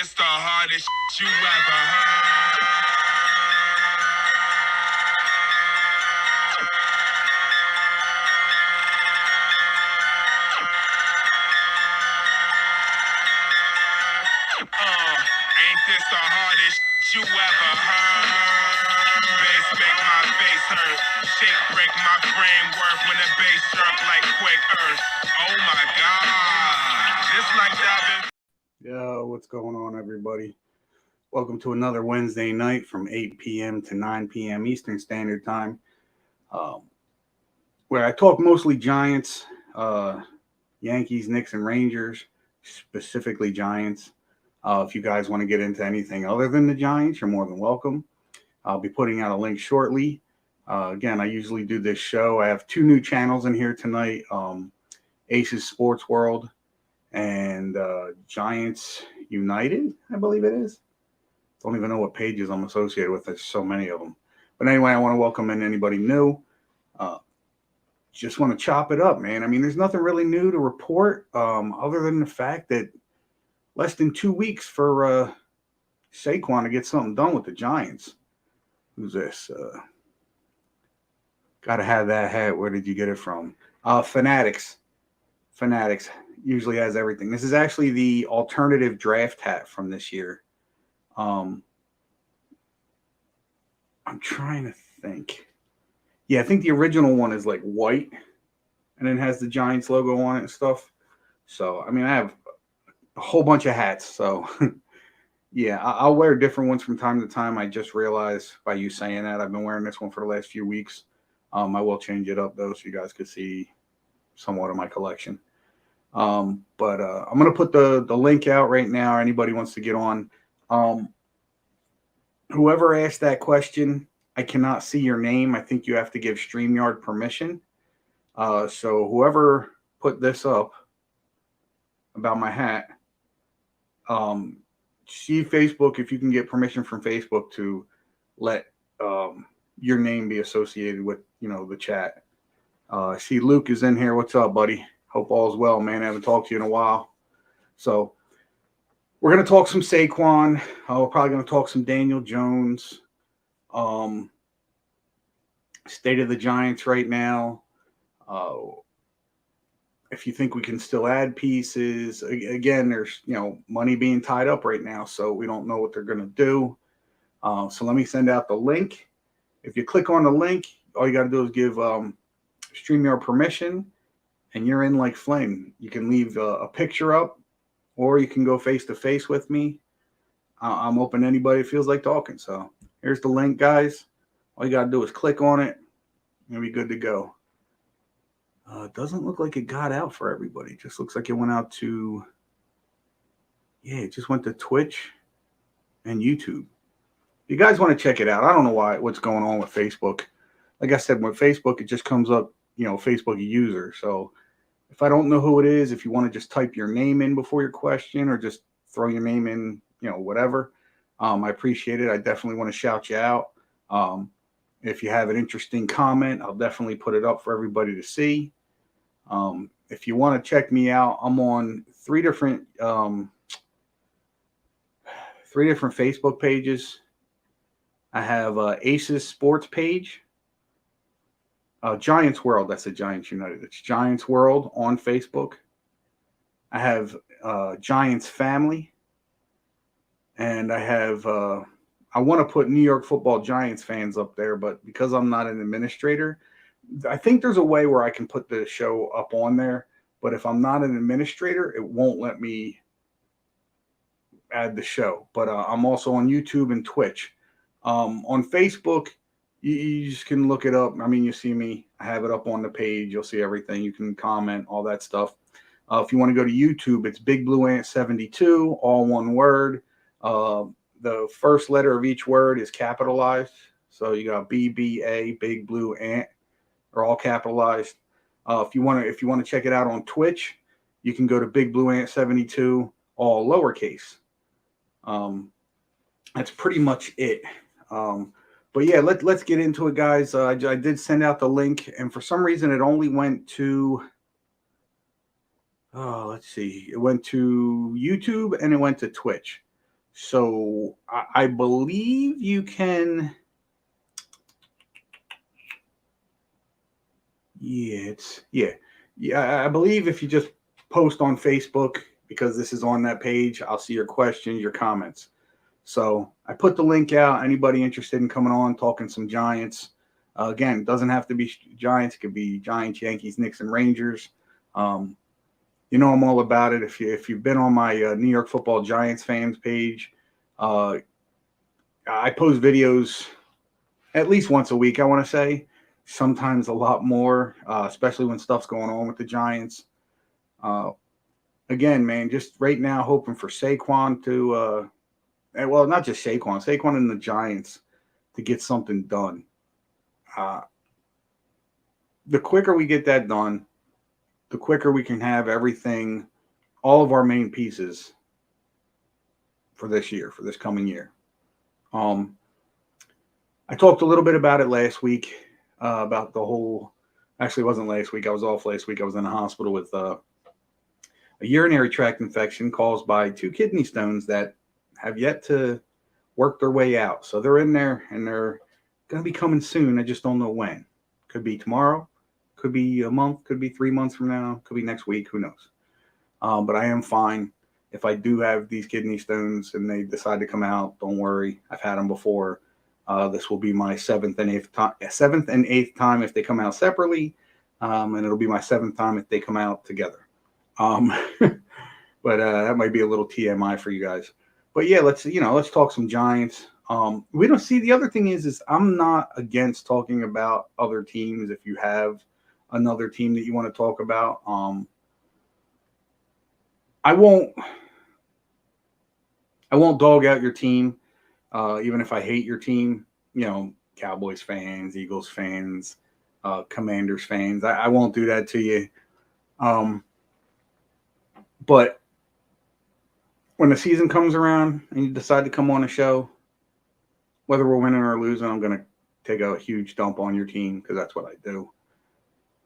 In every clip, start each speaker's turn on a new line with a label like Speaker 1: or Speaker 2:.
Speaker 1: this the hardest you ever heard? Ain't this the hardest you ever heard? Bass make my face hurt. Shake break my framework when the bass struck like quick earth. Oh my God. Just like that.
Speaker 2: Yo, what's going on, everybody? Welcome to another Wednesday night from 8 p.m. to 9 p.m. Eastern Standard Time, where I talk mostly Giants, Yankees, Knicks, and Rangers, specifically Giants. If you guys want to get into anything other than the Giants, you're more than welcome. I'll be putting out a link shortly. Again, I usually do this show. I have two new channels in here tonight, Aces Sports World and Giants United, I believe it is. Don't even know what pages I'm associated with. There's so many of them. But anyway, I want to welcome in anybody new. Just want to chop it up, man. I mean, there's nothing really new to report other than the fact that less than 2 weeks for Saquon to get something done with the Giants. Who's this? Got to have that hat. Where did you get it from? Fanatics. Fanatics usually has everything. This is actually the alternative draft hat from this year. I'm trying to think. Yeah, I think the original one is like white and then has the Giants logo on it and stuff. So, I mean, I have a whole bunch of hats. So, yeah, I'll wear different ones from time to time. I just realized by you saying that I've been wearing this one for the last few weeks. I will change it up, though, so you guys could see somewhat of my collection. But I'm going to put the link out right now. Anybody wants to get on. Whoever asked that question, I cannot see your name. I think you have to give StreamYard permission. So whoever put this up about my hat, see Facebook if you can get permission from Facebook to let your name be associated with, the chat. I see Luke is in here. What's up, buddy? Hope all's well, man. I haven't talked to you in a while. So we're going to talk some Saquon. We're probably going to talk some Daniel Jones. State of the Giants right now. If you think we can still add pieces, again, there's money being tied up right now, so we don't know what they're going to do. So let me send out the link. If you click on the link, all you got to do is give StreamYard permission, and you're in like flame. You can leave a picture up, or you can go face to face with me. I'm open to anybody that feels like talking. So here's the link, guys. All you got to do is click on it. You'll be good to go. It doesn't look like it got out for everybody. It just looks like it went out to, it just went to Twitch and YouTube. If you guys want to check it out, I don't know what's going on with Facebook. Like I said, with Facebook, it just comes up, Facebook user. So if I don't know who it is, if you want to just type your name in before your question or just throw your name in, whatever, I appreciate it. I definitely want to shout you out. If you have an interesting comment, I'll definitely put it up for everybody to see. If you want to check me out, I'm on three different Facebook pages. I have Aces Sports page, Giants World. That's a Giants United. It's Giants World on Facebook. I have Giants Family, and I have. I want to put New York Football Giants fans up there, but because I'm not an administrator, I think there's a way where I can put the show up on there. But if I'm not an administrator, it won't let me add the show. But I'm also on YouTube and Twitch. On Facebook, you just can look it up. I mean, you see me. I have it up on the page. You'll see everything. You can comment, all that stuff. If you want to go to YouTube, it's Big Blue Ant 72, all one word. The first letter of each word is capitalized. So you got BBA, Big Blue Ant. They're all capitalized. If you want to check it out on Twitch, you can go to Big Blue Ant 72, all lowercase. That's pretty much it. But yeah, let's get into it, guys. I did send out the link, and for some reason it only went to let's see. It went to YouTube and it went to Twitch. So I believe you can. Yeah. I believe if you just post on Facebook, because this is on that page, I'll see your questions, your comments. So I put the link out. Anybody interested in coming on, talking some Giants? Again, it doesn't have to be Giants. It could be Giants, Yankees, Knicks, and Rangers. Um, I'm all about it. If you've been on my New York Football Giants fans page, uh, I post videos at least once a week. I want to say sometimes a lot more, especially when stuff's going on with the Giants. Uh, Again, man, just right now hoping for Saquon to, well, not just Saquon and the Giants to get something done. Uh, the quicker we get that done, the quicker we can have everything, all of our main pieces for this year, for this coming year. Um, I talked a little bit about it last week, about the whole. Actually, it wasn't last week. I was off last week. I was in the hospital with a urinary tract infection caused by 2 kidney stones that have yet to work their way out. So they're in there and they're going to be coming soon. I just don't know when. Could be tomorrow, could be a month, could be 3 months from now, could be next week. Who knows? But I am fine. If I do have these kidney stones and they decide to come out, don't worry. I've had them before. This will be my seventh and eighth time if they come out separately, and it'll be my seventh time if they come out together. Um, but that might be a little TMI for you guys. But yeah, let's talk some Giants. We don't see the other thing is I'm not against talking about other teams if you have another team that you want to talk about. I won't dog out your team, even if I hate your team. Cowboys fans, Eagles fans, Commanders fans. I won't do that to you. But when the season comes around and you decide to come on a show, whether we're winning or losing, I'm going to take a huge dump on your team because that's what I do.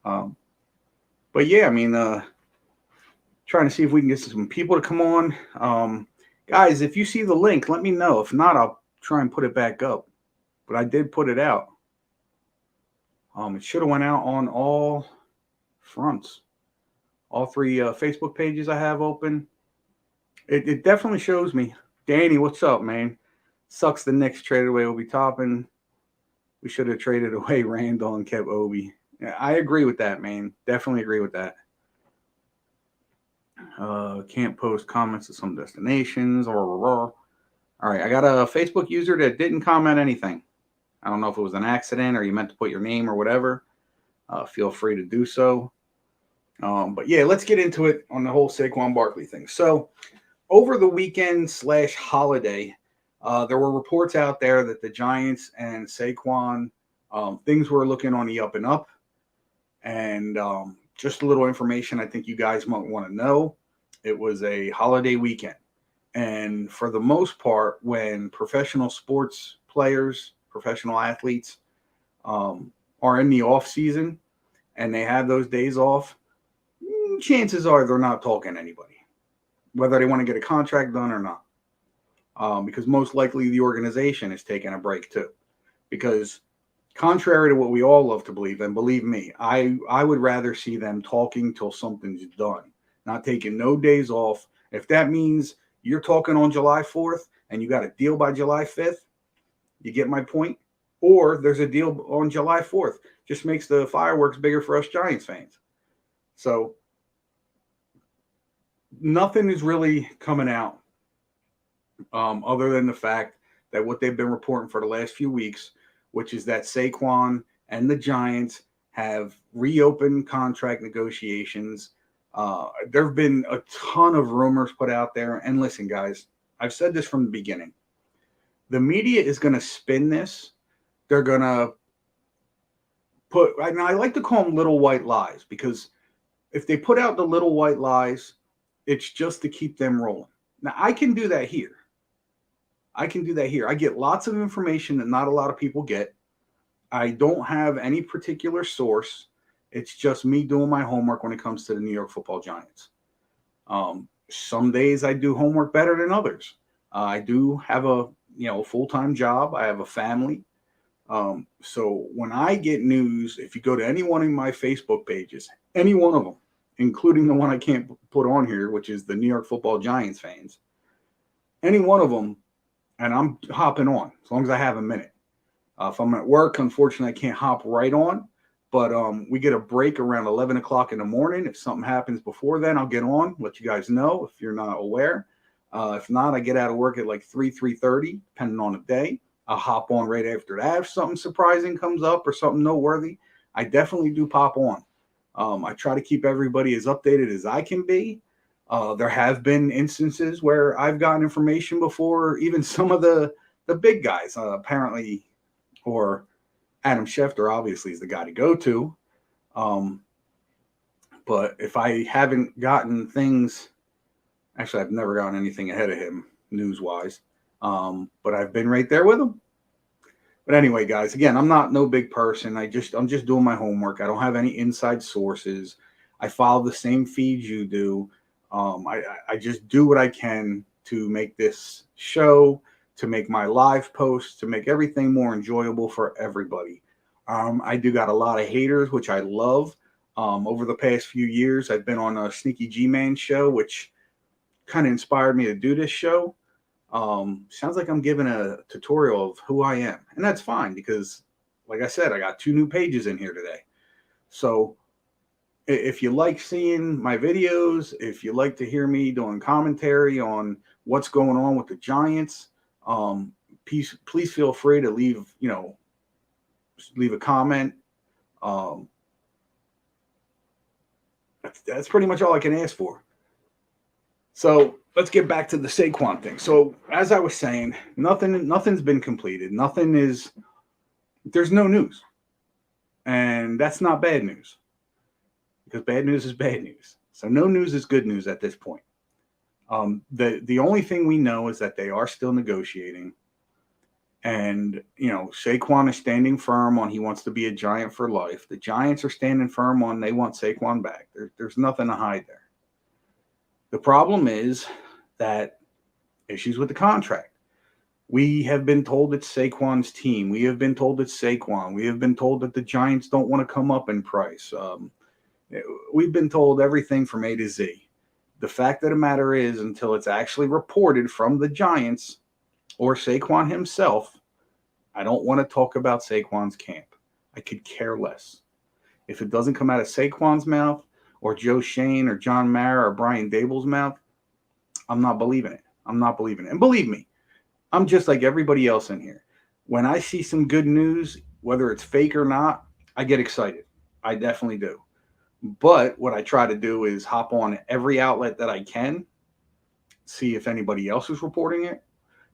Speaker 2: But yeah, I mean, trying to see if we can get some people to come on. Guys, if you see the link, let me know. If not, I'll try and put it back up. But I did put it out. It should have went out on all fronts. All 3 Facebook pages I have open. It definitely shows me. Danny, what's up, man? Sucks the Knicks traded away Obi Toppin. We should have traded away Randall and kept Obi. Yeah, I agree with that, man. Definitely agree with that. Can't post comments to some destinations. All right, I got a Facebook user that didn't comment anything. I don't know if it was an accident or you meant to put your name or whatever. Feel free to do so. But yeah, let's get into it on the whole Saquon Barkley thing. So over the weekend / holiday, there were reports out there that the Giants and Saquon, things were looking on the up and up. And just a little information I think you guys might want to know. It was a holiday weekend. And for the most part, when professional sports players, professional athletes are in the off season and they have those days off, chances are they're not talking to anybody, whether they want to get a contract done or not. Because most likely the organization is taking a break too. Because contrary to what we all love to believe, and believe me, I would rather see them talking till something's done, not taking no days off. If that means you're talking on July 4th and you got a deal by July 5th, you get my point? Or there's a deal on July 4th. Just makes the fireworks bigger for us Giants fans. So nothing is really coming out other than the fact that what they've been reporting for the last few weeks, which is that Saquon and the Giants have reopened contract negotiations. There have been a ton of rumors put out there. And listen, guys, I've said this from the beginning. The media is going to spin this. They're going to and I like to call them little white lies, because if they put out the little white lies, it's just to keep them rolling. Now, I can do that here. I get lots of information that not a lot of people get. I don't have any particular source. It's just me doing my homework when it comes to the New York Football Giants. Some days I do homework better than others. I do have a full-time job. I have a family. So when I get news, if you go to any one of my Facebook pages, any one of them, including the one I can't put on here, which is the New York Football Giants fans, any one of them, and I'm hopping on as long as I have a minute. If I'm at work, unfortunately, I can't hop right on, but we get a break around 11 o'clock in the morning. If something happens before then, I'll get on, let you guys know if you're not aware. If not, I get out of work at like 3:30, depending on the day. I'll hop on right after that. If something surprising comes up or something noteworthy, I definitely do pop on. I try to keep everybody as updated as I can be. There have been instances where I've gotten information before even some of the big guys. Apparently, or Adam Schefter obviously is the guy to go to. Um, but if I haven't gotten things, actually, I've never gotten anything ahead of him news wise. But I've been right there with him. But anyway, guys, again, I'm not no big person. I'm just doing my homework. I don't have any inside sources. I follow the same feeds you do. I just do what I can to make this show, to make my live posts, to make everything more enjoyable for everybody. I do got a lot of haters, which I love. Over the past few years, I've been on a Sneaky G-Man show, which kind of inspired me to do this show. Sounds like I'm giving a tutorial of who I am, and that's fine because, like I said, I got 2 new pages in here today. So if you like seeing my videos, if you like to hear me doing commentary on what's going on with the Giants, please feel free to leave a comment. That's pretty much all I can ask for. So let's get back to the Saquon thing. So as I was saying, nothing's been completed. There's no news. And that's not bad news. Because bad news is bad news. So no news is good news at this point. The only thing we know is that they are still negotiating. And, Saquon is standing firm on he wants to be a Giant for life. The Giants are standing firm on they want Saquon back. There's nothing to hide there. The problem is that issues with the contract. We have been told it's Saquon's team. We have been told it's Saquon. We have been told that the Giants don't want to come up in price. We've been told everything from A to Z. The fact of the matter is, until it's actually reported from the Giants or Saquon himself, I don't want to talk about Saquon's camp. I could care less. If it doesn't come out of Saquon's mouth or Joe Shane or John Mara or Brian Dable's mouth, I'm not believing it. I'm not believing it. And believe me, I'm just like everybody else in here. When I see some good news, whether it's fake or not, I get excited. I definitely do. But what I try to do is hop on every outlet that I can, see if anybody else is reporting it,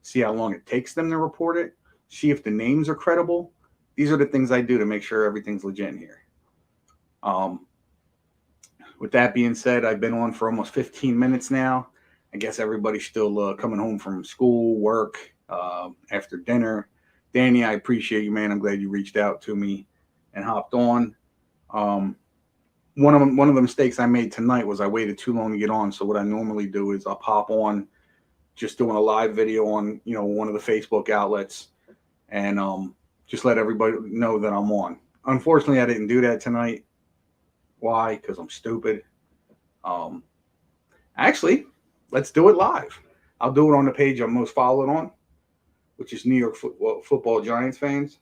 Speaker 2: see how long it takes them to report it, see if the names are credible. These are the things I do to make sure everything's legit in here. With that being said, I've been on for almost 15 minutes now. I guess everybody's still coming home from school, work, after dinner. Danny, I appreciate you, man. I'm glad you reached out to me and hopped on. One of the mistakes I made tonight was I waited too long to get on. So what I normally do is I'll pop on, just doing a live video on one of the Facebook outlets, and just let everybody know that I'm on. Unfortunately, I didn't do that tonight. Why? Because I'm stupid. Actually, let's do it live. I'll do it on the page I'm most followed on, which is New York Football Giants fans.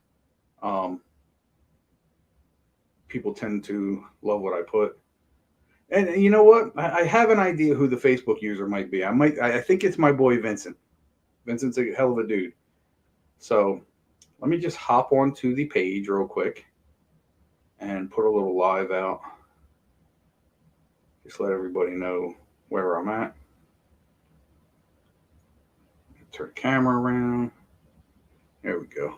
Speaker 2: People tend to love what I put. And you know what? I have an idea who the Facebook user might be. I think it's my boy Vincent. Vincent's a hell of a dude. So let me just hop onto the page real quick and put a little live out. Just let everybody know where I'm at. Turn the camera around. There we go.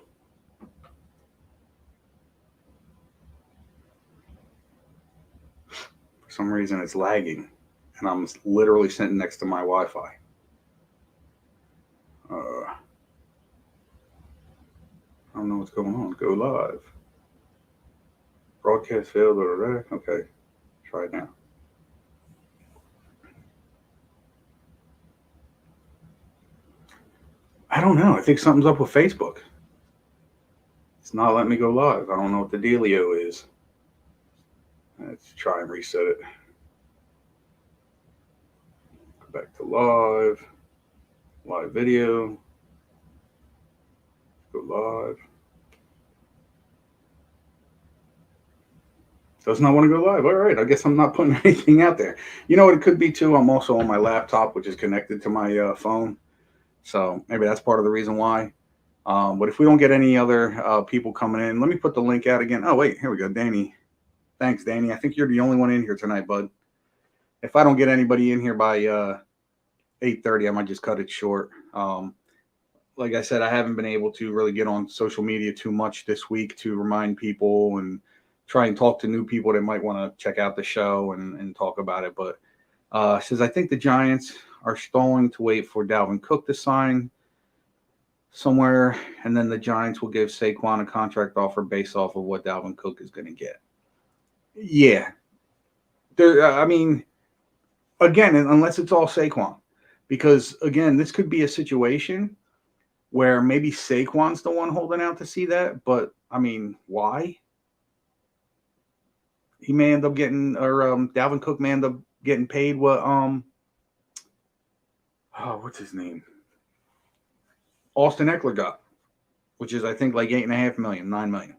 Speaker 2: For some reason it's lagging, and I'm literally sitting next to my Wi-Fi. I don't know what's going on. Go live. Broadcast failed. Okay, try it now. don't know. I think something's up with Facebook. It's not letting me go live. I don't know what the dealio is. Let's try and reset it. Go back to live video, go live. Does not want to go live. All right, I guess I'm not putting anything out there. You know what it could be too? I'm also on my laptop, which is connected to my phone. So maybe that's part of the reason why. But if we don't get any other people coming in, let me put the link out again. Oh, wait, here we go. Danny. Thanks, Danny. I think you're the only one in here tonight, bud. If I don't get anybody in here by 8:30, I might just cut it short. Like I said, I haven't been able to really get on social media too much this week to remind people and try and talk to new people that might want to check out the show and talk about it. But says, I think the Giants are stalling to wait for Dalvin Cook to sign somewhere, and then the Giants will give Saquon a contract offer based off of what Dalvin Cook is going to get. Yeah. I mean, again, unless it's all Saquon. Because, again, this could be a situation where maybe Saquon's the one holding out to see that. But, I mean, why? He may end up getting, or Dalvin Cook may end up getting paid what, what's his name? Austin Eckler got, which is, I think, like $8.5 million, $9 million.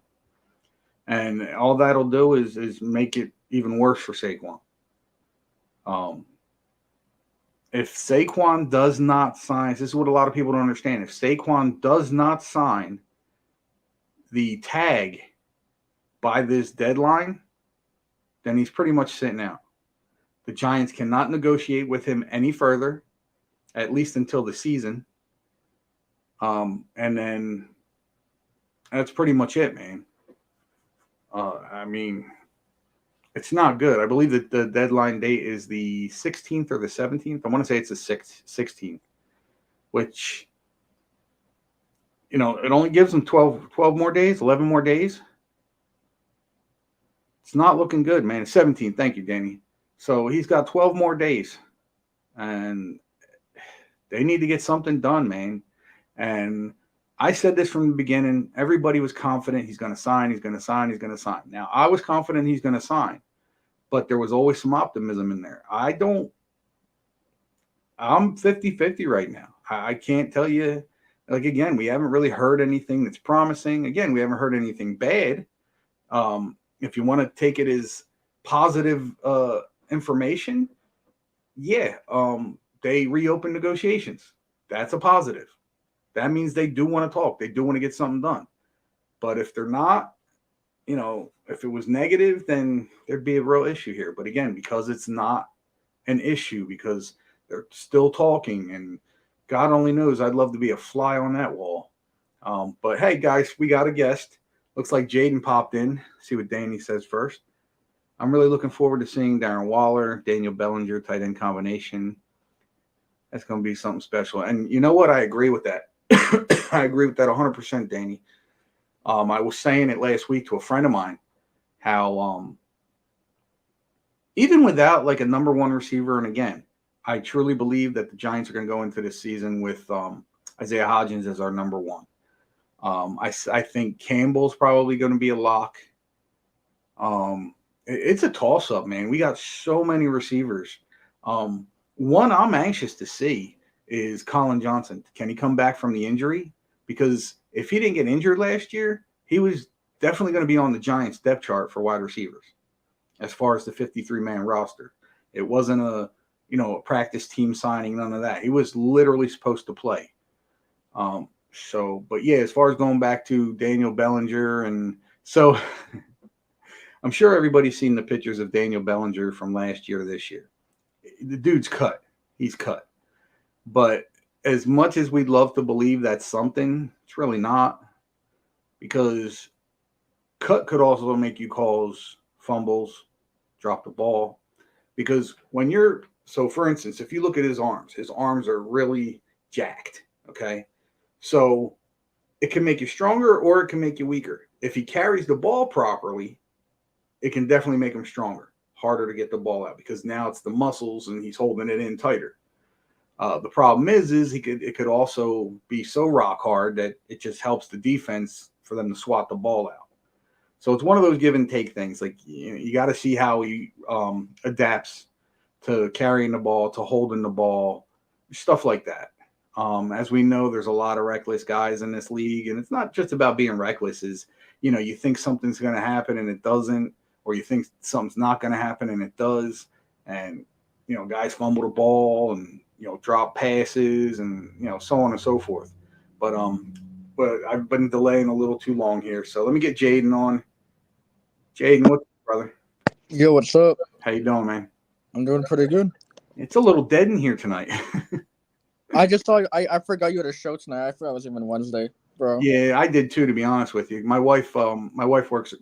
Speaker 2: And all that'll do is make it even worse for Saquon. If Saquon does not sign, this is what a lot of people don't understand. If Saquon does not sign the tag by this deadline, then he's pretty much sitting out. The Giants cannot negotiate with him any further, at least until the season. And then that's pretty much it, man. I mean, it's not good. I believe that the deadline date is the 16th or the 17th. I want to say it's the 16th, which, you know, it only gives him 12 more days, 11 more days. It's not looking good, man. 17th. Thank you, Danny. So he's got 12 more days, and they need to get something done, man. And I said this from the beginning. Everybody was confident he's going to sign, he's going to sign, he's going to sign. Now, I was confident he's going to sign, but there was always some optimism in there. I'm 50-50 right now. I can't tell you. Like, again, we haven't really heard anything that's promising. Again, we haven't heard anything bad. If you want to take it as positive information, yeah, they reopened negotiations. That's a positive. That means they do want to talk. They do want to get something done. But if they're not, you know, if it was negative, then there'd be a real issue here. But again, because it's not an issue, because they're still talking, and God only knows I'd love to be a fly on that wall. But hey, guys, we got a guest. Looks like Jaden popped in. See what Danny says first. I'm really looking forward to seeing Darren Waller, Daniel Bellinger, tight end combination. That's going to be something special. And you know what? I agree with that. I agree with that 100%, Danny. I was saying it last week to a friend of mine how even without like a number one receiver, and again, I truly believe that the Giants are going to go into this season with Isaiah Hodgins as our number one. I think Campbell's probably going to be a lock. It's a toss-up, man. We got so many receivers. One I'm anxious to see is Colin Johnson. Can he come back from the injury? Because if he didn't get injured last year, he was definitely going to be on the Giants depth chart for wide receivers as far as the 53-man roster. It wasn't a practice team signing, none of that. He was literally supposed to play. But yeah, as far as going back to Daniel Bellinger, and so I'm sure everybody's seen the pictures of Daniel Bellinger from last year to this year. The dude's cut. He's cut. But as much as we'd love to believe that's something, it's really not, because cut could also make you cause fumbles, drop the ball. Because for instance, if you look at his arms are really jacked, okay? So it can make you stronger or it can make you weaker. If he carries the ball properly, it can definitely make him stronger, harder to get the ball out, because now it's the muscles and he's holding it in tighter. The problem is it could also be so rock hard that it just helps the defense for them to swat the ball out. So it's one of those give and take things. Like you got to see how he adapts to carrying the ball, to holding the ball, stuff like that. As we know, there's a lot of reckless guys in this league, and it's not just about being reckless. Is you think something's going to happen and it doesn't, or you think something's not going to happen and it does, and guys fumble the ball and drop passes and so on and so forth. But I've been delaying a little too long here, so let me get Jaden on. Jaden, what's up, brother?
Speaker 3: Yo, what's up?
Speaker 2: How you doing, man?
Speaker 3: I'm doing pretty good.
Speaker 2: It's a little dead in here tonight.
Speaker 3: I just saw I forgot you had a show tonight. I forgot it was even Wednesday, bro.
Speaker 2: Yeah, I did too, to be honest with you. My wife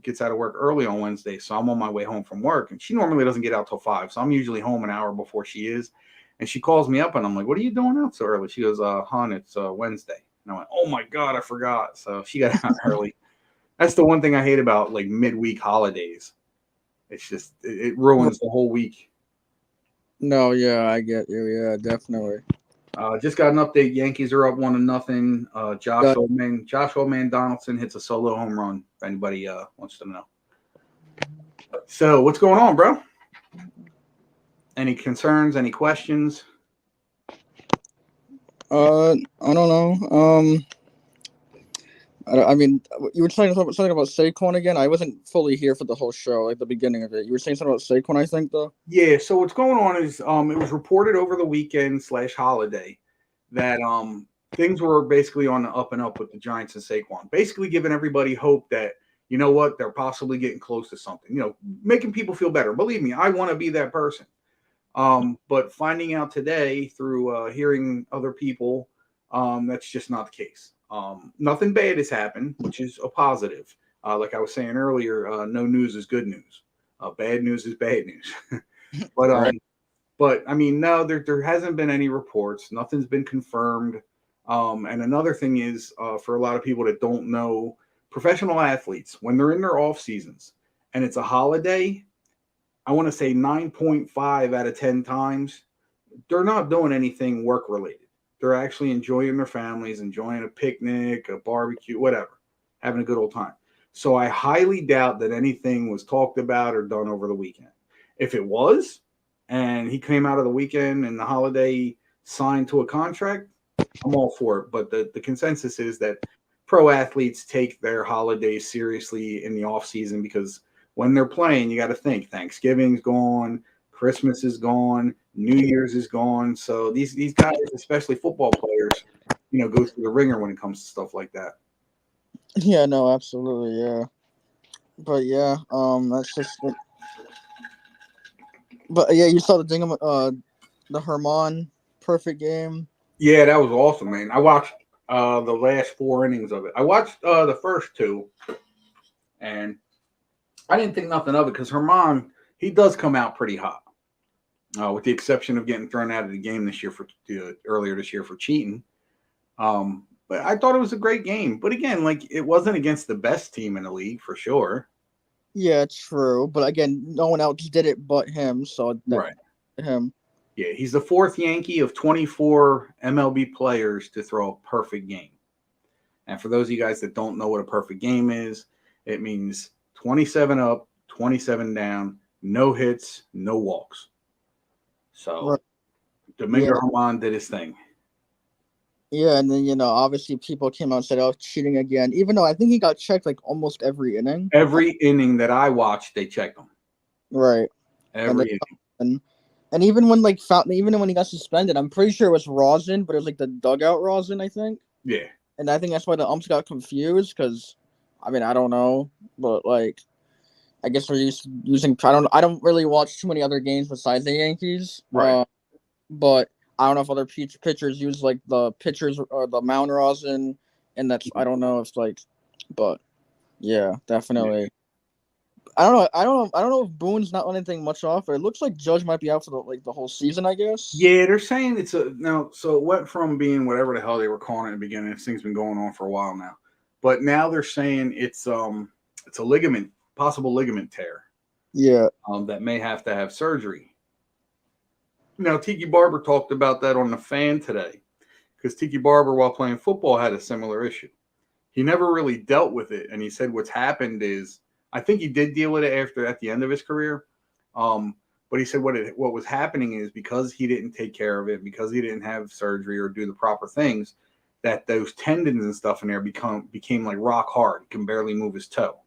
Speaker 2: gets out of work early on Wednesday, so I'm on my way home from work, and she normally doesn't get out till 5, so I'm usually home an hour before she is. And she calls me up, and I'm like, "What are you doing out so early?" She goes, "Hon, it's Wednesday." And I went, "Oh my God, I forgot." So she got out early. That's the one thing I hate about like midweek holidays. It's just it ruins the whole week.
Speaker 3: No, yeah, I get you. Yeah, definitely.
Speaker 2: Just got an update. Yankees are up 1-0. Josh Oldman Donaldson hits a solo home run. If anybody wants to know. So what's going on, bro? Any concerns? Any questions?
Speaker 3: I don't know. I mean, you were saying something about Saquon again. I wasn't fully here for the whole show, like the beginning of it. You were saying something about Saquon, I think, though.
Speaker 2: Yeah. So what's going on is it was reported over the weekend / holiday that things were basically on the up and up with the Giants and Saquon, basically giving everybody hope that what, they're possibly getting close to something. Making people feel better. Believe me, I want to be that person. But finding out today through hearing other people, that's just not the case. Nothing bad has happened, which is a positive. Like I was saying earlier, no news is good news. Bad news is bad news. but
Speaker 3: Right.
Speaker 2: but I mean, no, there hasn't been any reports. Nothing's been confirmed. And another thing is, for a lot of people that don't know, professional athletes, when they're in their off seasons and it's a holiday, I want to say 9.5 out of 10 times, they're not doing anything work related. They're actually enjoying their families, enjoying a picnic, a barbecue, whatever, having a good old time. So I highly doubt that anything was talked about or done over the weekend. If it was, and he came out of the weekend and the holiday signed to a contract, I'm all for it. But the consensus is that pro athletes take their holidays seriously in the off season because when they're playing, you got to think Thanksgiving's gone, Christmas is gone, New Year's is gone. So these guys, especially football players, go through the ringer when it comes to stuff like that.
Speaker 3: Yeah, no, absolutely, yeah. But yeah, that's just. But yeah, you saw the thing about the Herman perfect game.
Speaker 2: Yeah, that was awesome, man. I watched the last 4 innings of it. I watched the first 2, and I didn't think nothing of it because Herman, he does come out pretty hot. With the exception of getting thrown out of the game this year earlier this year for cheating. But I thought it was a great game. But again, like it wasn't against the best team in the league for sure.
Speaker 3: Yeah, true. But again, no one else did it but him. So that
Speaker 2: Right.
Speaker 3: him.
Speaker 2: Yeah, he's the 4th Yankee of 24 MLB players to throw a perfect game. And for those of you guys that don't know what a perfect game is, it means 27 up, 27 down, no hits, no walks. So
Speaker 3: Right.
Speaker 2: Domingo
Speaker 3: Yeah.
Speaker 2: Herman did his thing.
Speaker 3: Yeah, and then obviously people came out and said, "Oh, cheating again." Even though I think he got checked like almost every inning.
Speaker 2: Every inning that I watched, they checked him.
Speaker 3: Right.
Speaker 2: Every inning.
Speaker 3: And even when even when he got suspended, I'm pretty sure it was rosin, but it was like the dugout rosin, I think.
Speaker 2: Yeah.
Speaker 3: And I think that's why the umps got confused because, I mean, I don't know, but like, I guess they're using. I don't really watch too many other games besides the Yankees.
Speaker 2: Right.
Speaker 3: But I don't know if other pitchers use like the pitchers or the mound rosin, and that's I don't know if like, but yeah, definitely. Yeah. I don't know if Boone's not anything much off. It looks like Judge might be out for the whole season, I guess.
Speaker 2: Yeah, they're saying it's so it went from being whatever the hell they were calling it in the beginning. This thing's been going on for a while now. But now they're saying it's a possible ligament tear.
Speaker 3: Yeah.
Speaker 2: That may have to have surgery. Now, Tiki Barber talked about that on The Fan today because Tiki Barber, while playing football, had a similar issue. He never really dealt with it, and he said what's happened is I think he did deal with it at the end of his career. But he said what was happening is because he didn't take care of it, because he didn't have surgery or do the proper things, that those tendons and stuff in there became like rock hard. He can barely move his toe.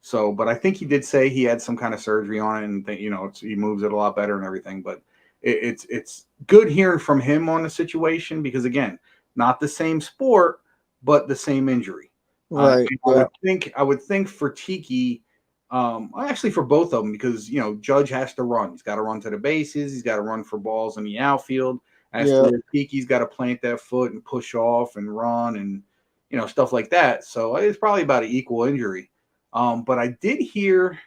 Speaker 2: So, but I think he did say he had some kind of surgery on it, and he moves it a lot better and everything. But it's good hearing from him on the situation because again, not the same sport, but the same injury.
Speaker 3: Right. Yeah.
Speaker 2: I would think for Tiki, actually for both of them, because Judge has to run. He's got to run to the bases. He's got to run for balls in the outfield. As to where Tiki's got to plant that foot and push off and run and stuff like that. So it's probably about an equal injury. But I did hear,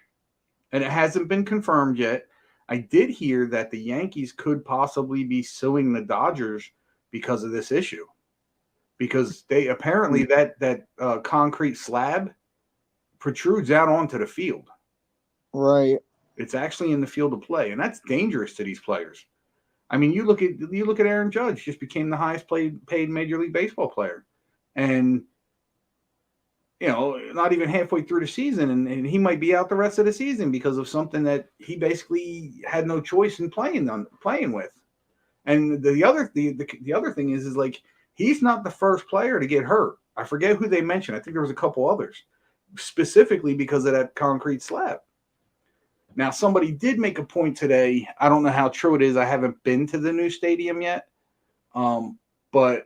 Speaker 2: and it hasn't been confirmed yet. I did hear that the Yankees could possibly be suing the Dodgers because of this issue. Because they apparently that concrete slab protrudes out onto the field.
Speaker 3: Right.
Speaker 2: It's actually in the field of play, and that's dangerous to these players. I mean, you look at Aaron Judge, just became the highest paid Major League Baseball player, and not even halfway through the season, and he might be out the rest of the season because of something that he basically had no choice in playing with. And the other thing is like he's not the first player to get hurt. I forget who they mentioned. I think there was a couple others, specifically because of that concrete slab. Now, somebody did make a point today. I don't know how true it is. I haven't been to the new stadium yet, but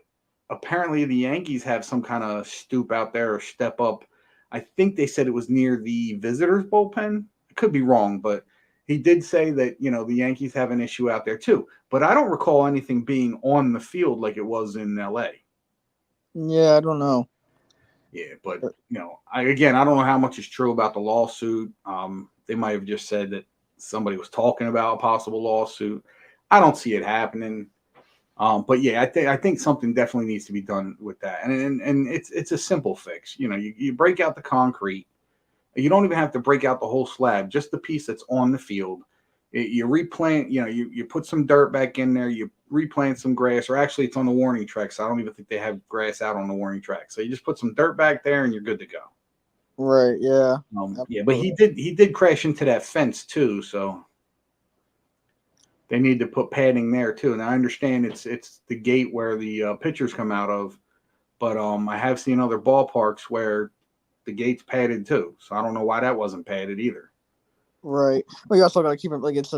Speaker 2: apparently the Yankees have some kind of stoop out there or step up. I think they said it was near the visitors bullpen. I could be wrong, but he did say that, the Yankees have an issue out there too. But I don't recall anything being on the field like it was in LA.
Speaker 3: Yeah, I don't know.
Speaker 2: Yeah, but, I don't know how much is true about the lawsuit. They might have just said that somebody was talking about a possible lawsuit. I don't see it happening. But yeah, I think something definitely needs to be done with that, and it's a simple fix. You break out the concrete. You don't even have to break out the whole slab, just the piece that's on the field. You replant. You put some dirt back in there. You replant some grass, or actually, it's on the warning track. So I don't even think they have grass out on the warning track. So you just put some dirt back there, and you're good to go.
Speaker 3: Right. Yeah.
Speaker 2: Yeah, but he did crash into that fence too. So. They need to put padding there too. And I understand it's the gate where the pitchers come out of, but I have seen other ballparks where the gate's padded too. So I don't know why that wasn't padded either.
Speaker 3: Right. Well, you also got to keep it like it's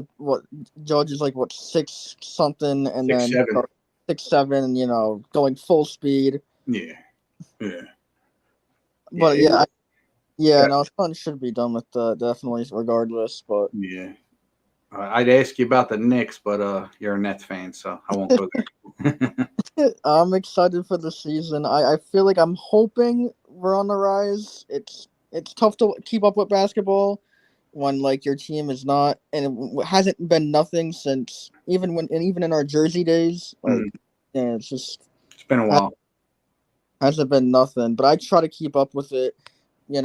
Speaker 3: Judge is like 6 something and
Speaker 2: 6'7".
Speaker 3: 6'7", going full speed.
Speaker 2: Yeah. Yeah.
Speaker 3: But no, something should be done with definitely regardless. But
Speaker 2: yeah. I'd ask you about the Knicks, but you're a Nets fan, so I won't go there.
Speaker 3: I'm excited for the season. I feel like I'm hoping we're on the rise. It's tough to keep up with basketball when like your team is not, and it hasn't been nothing since even in our Jersey days. Like, yeah, it's
Speaker 2: been a while.
Speaker 3: Hasn't been nothing, but I try to keep up with it.
Speaker 2: Yeah.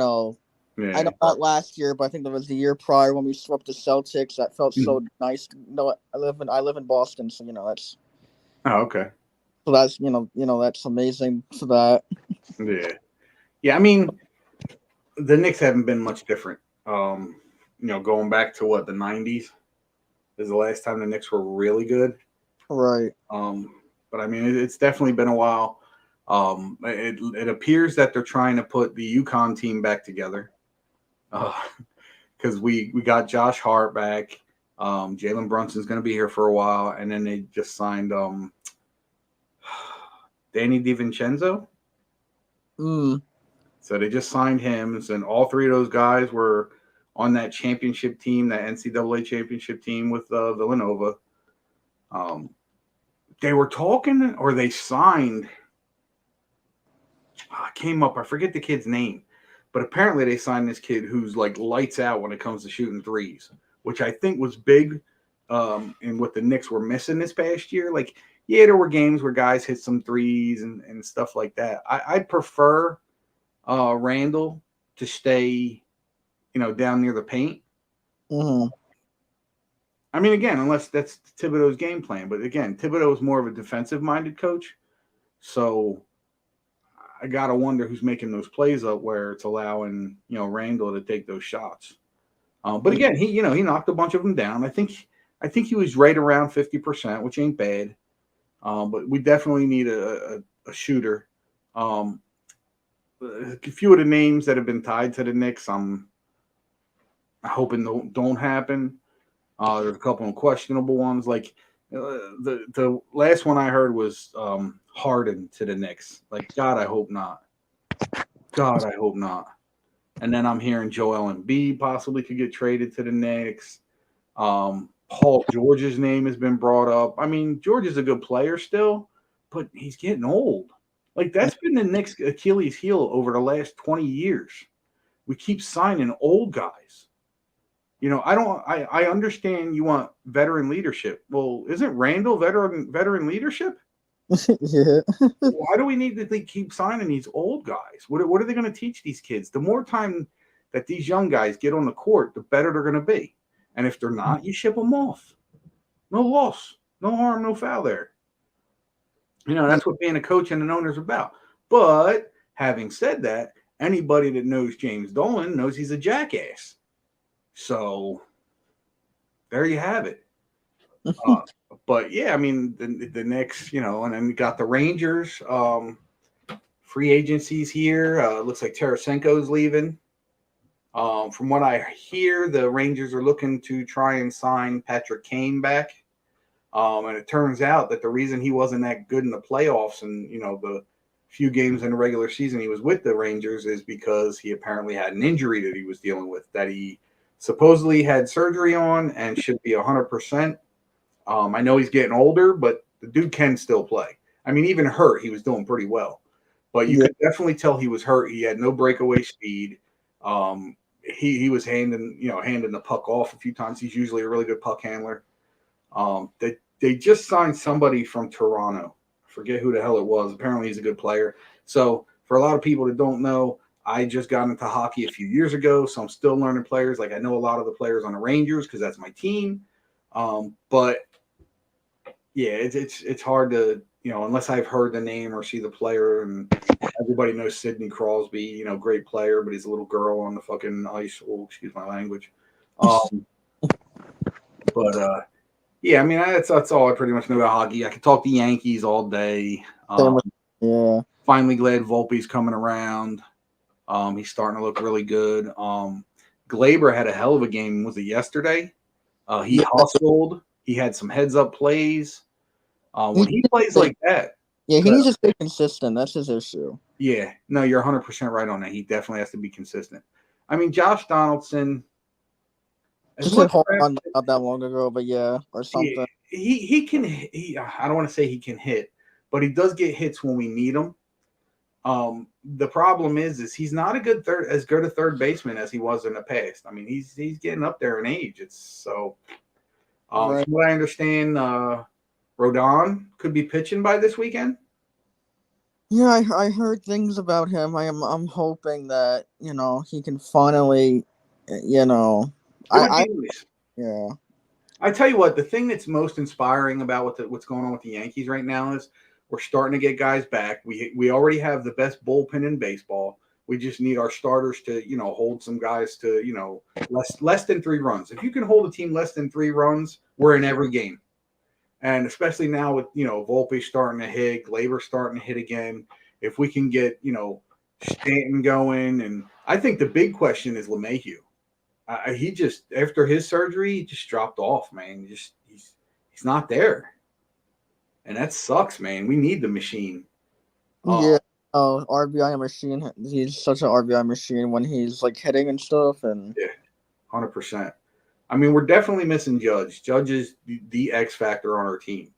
Speaker 3: I know not last year, but I think that was the year prior when we swept the Celtics. That felt so nice. I live in Boston, so that's.
Speaker 2: Oh, okay.
Speaker 3: So that's that's amazing for that.
Speaker 2: Yeah, yeah. I mean, the Knicks haven't been much different. Going back to the '90s is the last time the Knicks were really good.
Speaker 3: Right.
Speaker 2: But I mean, it's definitely been a while. It appears that they're trying to put the UConn team back together. Because we got Josh Hart back. Jalen Brunson's going to be here for a while, and then they just signed Danny DiVincenzo. So they just signed him, and all 3 of those guys were on that championship team, that NCAA championship team with Villanova. They were talking, or they signed. Came up. I forget the kid's name. But apparently they signed this kid who's like lights out when it comes to shooting threes, which I think was big in what the Knicks were missing this past year. Like, yeah, there were games where guys hit some threes and stuff like that. I'd prefer Randall to stay, down near the paint. I mean, again, unless that's Thibodeau's game plan. But again, Thibodeau is more of a defensive-minded coach. So I gotta wonder who's making those plays up where it's allowing Randall to take those shots. But again, he knocked a bunch of them down. I think he was right around 50%, which ain't bad. But we definitely need a shooter. A few of the names that have been tied to the Knicks, I'm hoping don't happen. There's a couple of questionable ones. Like the last one I heard was Harden to the Knicks. Like, God, I hope not. God, I hope not. And then I'm hearing Joel Embiid possibly could get traded to the Knicks. Paul George's name has been brought up. I mean, George is a good player still, but he's getting old. Like, that's been the Knicks' Achilles heel over the last 20 years. We keep signing old guys. I understand you want veteran leadership. Well, isn't Randall veteran leadership?
Speaker 3: Yeah.
Speaker 2: Why do we need to keep signing these old guys? What are they going to teach these kids? The more time that these young guys get on the court, the better they're going to be. And if they're not, you ship them off. No loss, no harm, no foul there. That's what being a coach and an owner is about. But having said that, anybody that knows James Dolan knows he's a jackass. So there you have it. But yeah, I mean, the Knicks, and then we got the Rangers. Free agencies here. Looks like Tarasenko's leaving. From what I hear, the Rangers are looking to try and sign Patrick Kane back. And it turns out that the reason he wasn't that good in the playoffs and, the few games in the regular season he was with the Rangers is because he apparently had an injury that he was dealing with that he supposedly had surgery on and should be 100%. I know he's getting older, but the dude can still play. I mean, even hurt, he was doing pretty well. But you could definitely tell he was hurt. He had no breakaway speed. He was handing the puck off a few times. He's usually a really good puck handler. They just signed somebody from Toronto. I forget who the hell it was. Apparently he's a good player. So for a lot of people that don't know, I just got into hockey a few years ago, so I'm still learning players. Like, I know a lot of the players on the Rangers because that's my team. But yeah, it's hard to, unless I've heard the name or see the player. And everybody knows Sidney Crosby, great player, but he's a little girl on the fucking ice. Oh, excuse my language. Yeah, I mean, that's all I pretty much know about hockey. I could talk the Yankees all day.
Speaker 3: Yeah.
Speaker 2: Finally glad Volpe's coming around. He's starting to look really good. Glaber had a hell of a game. Was it yesterday? He hustled. He had some heads-up plays. When he plays like that.
Speaker 3: Yeah, he needs to stay consistent. That's his issue.
Speaker 2: Yeah. No, you're 100% right on that. He definitely has to be consistent. I mean, Josh Donaldson.
Speaker 3: Just hit home run not that long ago, but yeah, or something.
Speaker 2: He can. I don't want to say he can hit, but he does get hits when we need him. The problem is he's not as good a third baseman as he was in the past. I mean, he's getting up there in age. It's so. Right. From what I understand, Rodon could be pitching by this weekend.
Speaker 3: Yeah, I heard things about him. I'm hoping that he can finally, yeah.
Speaker 2: I tell you what, the thing that's most inspiring about what's going on with the Yankees right now is we're starting to get guys back. We already have the best bullpen in baseball. We just need our starters to, hold some guys to, less than 3 runs. If you can hold a team less than 3 runs, we're in every game. And especially now with, Volpe starting to hit, Glaber starting to hit again. If we can get, Stanton going. And I think the big question is LeMahieu. He just, after his surgery, he just dropped off, man. He's not there. And that sucks, man. We need the machine.
Speaker 3: Yeah. RBI machine. He's such an RBI machine when he's like hitting and stuff. And
Speaker 2: yeah, 100%. I mean, we're definitely missing Judge. Judge is the X factor on our team.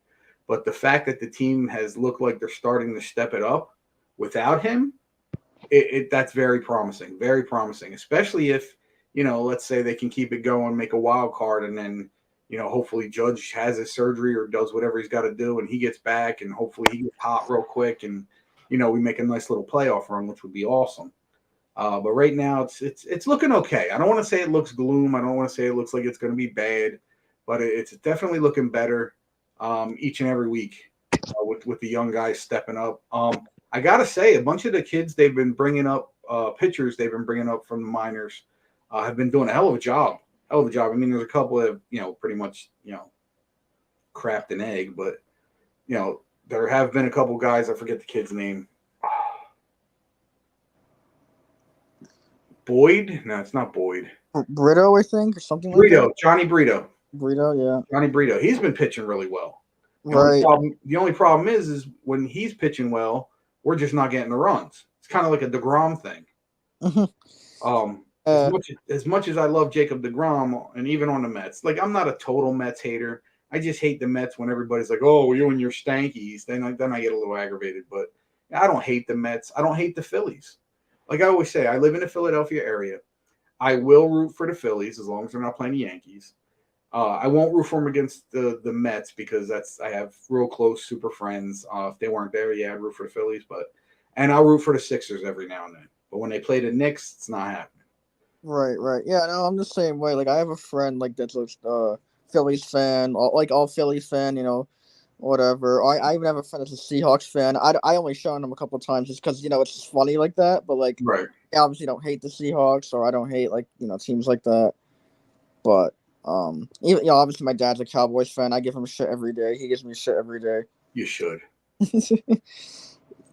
Speaker 2: But the fact that the team has looked like they're starting to step it up without him, that's very promising. Very promising, especially if, let's say they can keep it going, make a wild card, and then, hopefully Judge has his surgery or does whatever he's got to do, and he gets back, and hopefully he gets hot real quick, and, we make a nice little playoff run, which would be awesome. But right now, it's looking okay. I don't want to say it looks gloom. I don't want to say it looks like it's going to be bad. but it's definitely looking better each and every week with the young guys stepping up. I gotta say, a bunch of the kids they've been bringing up, pitchers they've been bringing up from the minors, have been doing a hell of a job. Hell of a job. I mean, there's a couple of pretty much crapped an egg, but there have been a couple guys. I forget the kid's name. Boyd? No, it's not Boyd.
Speaker 3: Brito, I think, or something like
Speaker 2: Brito,
Speaker 3: that.
Speaker 2: Johnny Brito.
Speaker 3: Brito, yeah.
Speaker 2: Johnny Brito. He's been pitching really well.
Speaker 3: Right.
Speaker 2: The only problem is when he's pitching well, we're just not getting the runs. It's kind of like a DeGrom thing. As much as I love Jacob DeGrom, and even on the Mets, like I'm not a total Mets hater. I just hate the Mets when everybody's like, "Oh, you and your Stankies." Then I get a little aggravated. But I don't hate the Mets. I don't hate the Phillies. Like I always say, I live in the Philadelphia area. I will root for the Phillies as long as they're not playing the Yankees. I won't root for them against the Mets because I have real close super friends. If they weren't there, yeah, I'd root for the Phillies. And I'll root for the Sixers every now and then. But when they play the Knicks, it's not happening.
Speaker 3: Right. Yeah, no, I'm the same way. Like I have a friend like that's a Phillies fan, all Phillies fan, whatever. I even have a friend that's a Seahawks fan. I only shown him a couple of times just because it's just funny like that. But like,
Speaker 2: right.
Speaker 3: I obviously don't hate the Seahawks, or I don't hate teams like that. But even obviously my dad's a Cowboys fan. I give him shit every day. He gives me shit every day.
Speaker 2: You should.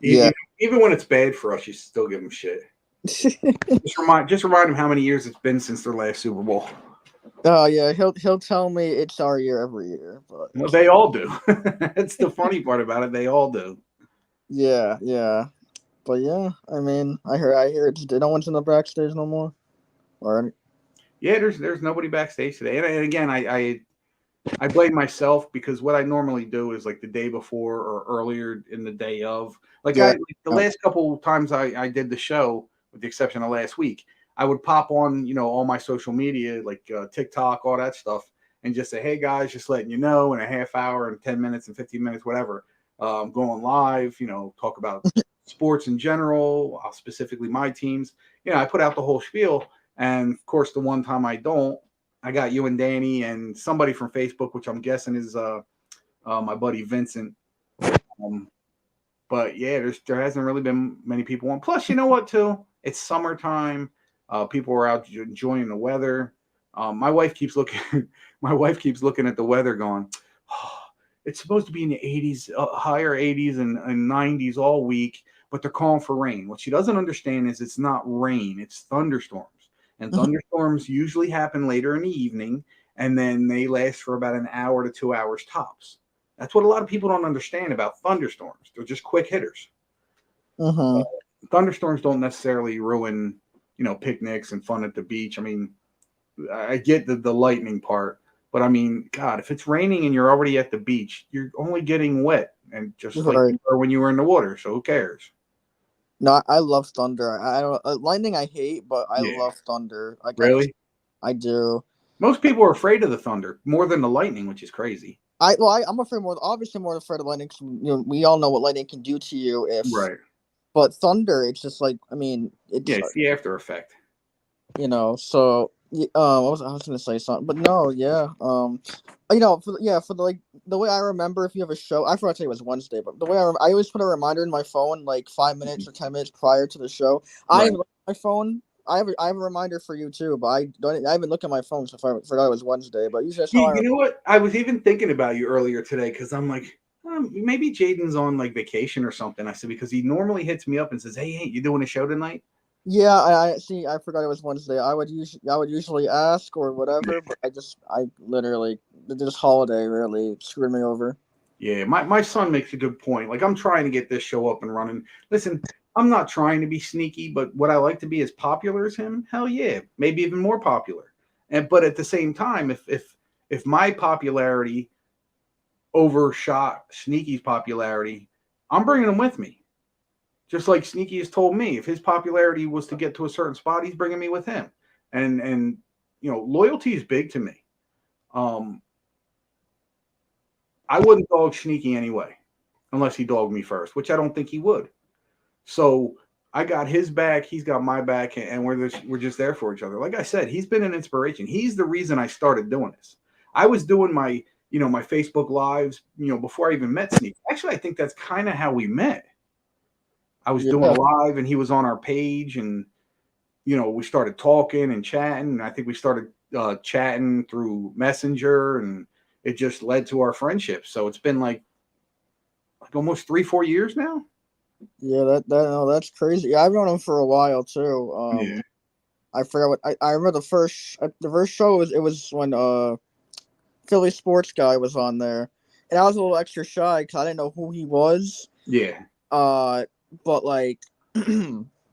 Speaker 3: Yeah.
Speaker 2: Even when it's bad for us, you still give him shit. just remind him how many years it's been since their last Super Bowl.
Speaker 3: Oh yeah, he'll tell me it's our year every year, but
Speaker 2: well, they all do. That's the funny part about it. They all do.
Speaker 3: Yeah, but yeah, I mean, I hear no one's in the backstage no more. Or
Speaker 2: yeah, there's nobody backstage today, and again, I blame myself because what I normally do is like the day before or earlier in the day of, the last couple times I did the show, with the exception of last week. I would pop on, all my social media, like TikTok, all that stuff, and just say, hey, guys, just letting you know in a half hour and 10 minutes and 15 minutes, whatever, going live, talk about sports in general, specifically my teams. I put out the whole spiel. And, of course, the one time I don't, I got you and Danny and somebody from Facebook, which I'm guessing is my buddy Vincent. But, yeah, there hasn't really been many people on. Plus, you know what, too? It's summertime. People are out enjoying the weather. My wife keeps looking. My wife keeps looking at the weather, going, oh, "It's supposed to be in the 80s, higher 80s and 90s all week, but they're calling for rain." What she doesn't understand is it's not rain; it's thunderstorms, and thunderstorms usually happen later in the evening, and then they last for about an hour to 2 hours tops. That's what a lot of people don't understand about thunderstorms. They're just quick hitters. Thunderstorms don't necessarily ruin, picnics and fun at the beach. I mean, I get the lightning part, but I mean, God, if it's raining and you're already at the beach, you're only getting wet, and just like you were when you were in the water. So who cares?
Speaker 3: No, I love thunder. I don't lightning. I hate, but I love thunder. Like
Speaker 2: really,
Speaker 3: I do.
Speaker 2: Most people are afraid of the thunder more than the lightning, which is crazy.
Speaker 3: I'm afraid obviously more afraid of lightning. Cause, we all know what lightning can do to you if
Speaker 2: right.
Speaker 3: But thunder, it's just like, I mean,
Speaker 2: it's the after effect.
Speaker 3: So I was gonna say something, but no, yeah. For the way I remember, if you have a show, I forgot to say it was Wednesday, but the way I always put a reminder in my phone, like 5 minutes or 10 minutes prior to the show. I didn't look at my phone. I have a reminder for you too, but I haven't looked at my phone, so I forgot it was Wednesday. But usually,
Speaker 2: you know what? I was even thinking about you earlier today because I'm like, maybe Jaden's on like vacation or something. I said, because he normally hits me up and says, hey, you doing a show tonight?
Speaker 3: Yeah, I see. I forgot it was Wednesday. I would usually ask or whatever, but I literally this holiday really screwed me over.
Speaker 2: Yeah, my son makes a good point. Like I'm trying to get this show up and running. Listen, I'm not trying to be sneaky, but would I like to be as popular as him? Hell yeah, maybe even more popular. But at the same time, if my popularity overshot Sneaky's popularity, I'm bringing him with me. Just like Sneaky has told me, if his popularity was to get to a certain spot, he's bringing me with him. And loyalty is big to me. I wouldn't dog Sneaky anyway, unless he dogged me first, which I don't think he would. So I got his back, he's got my back, and we're just there for each other. Like I said, he's been an inspiration. He's the reason I started doing this. I was doing my, my Facebook lives, before I even met Sneak. Actually, I think that's kind of how we met. I was doing a
Speaker 3: Yeah.
Speaker 2: live and he was on our page, and we started talking and chatting. And I think we started chatting through Messenger, and it just led to our friendship. So it's been like almost 3-4 years now.
Speaker 3: Yeah, no, that's crazy. Yeah, I've known him for a while too.
Speaker 2: Yeah.
Speaker 3: I forgot what I remember the first show was when Philly Sports Guy was on there, and I was a little extra shy because I didn't know who he was.
Speaker 2: Yeah.
Speaker 3: But like, I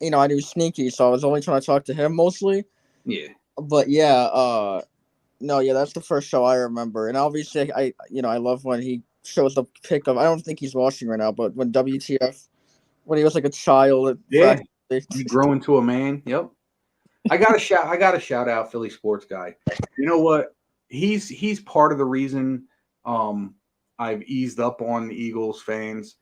Speaker 3: knew Sneaky, so I was only trying to talk to him mostly.
Speaker 2: Yeah.
Speaker 3: But yeah, no, yeah, that's the first show I remember, and obviously, I love when he shows the pic of. I don't think he's watching right now, but when WTF, when he was like a child,
Speaker 2: Yeah.
Speaker 3: practically.
Speaker 2: You grow into a man. Yep. I got to shout out Philly Sports Guy. You know what? He's part of the reason I've eased up on the Eagles fans.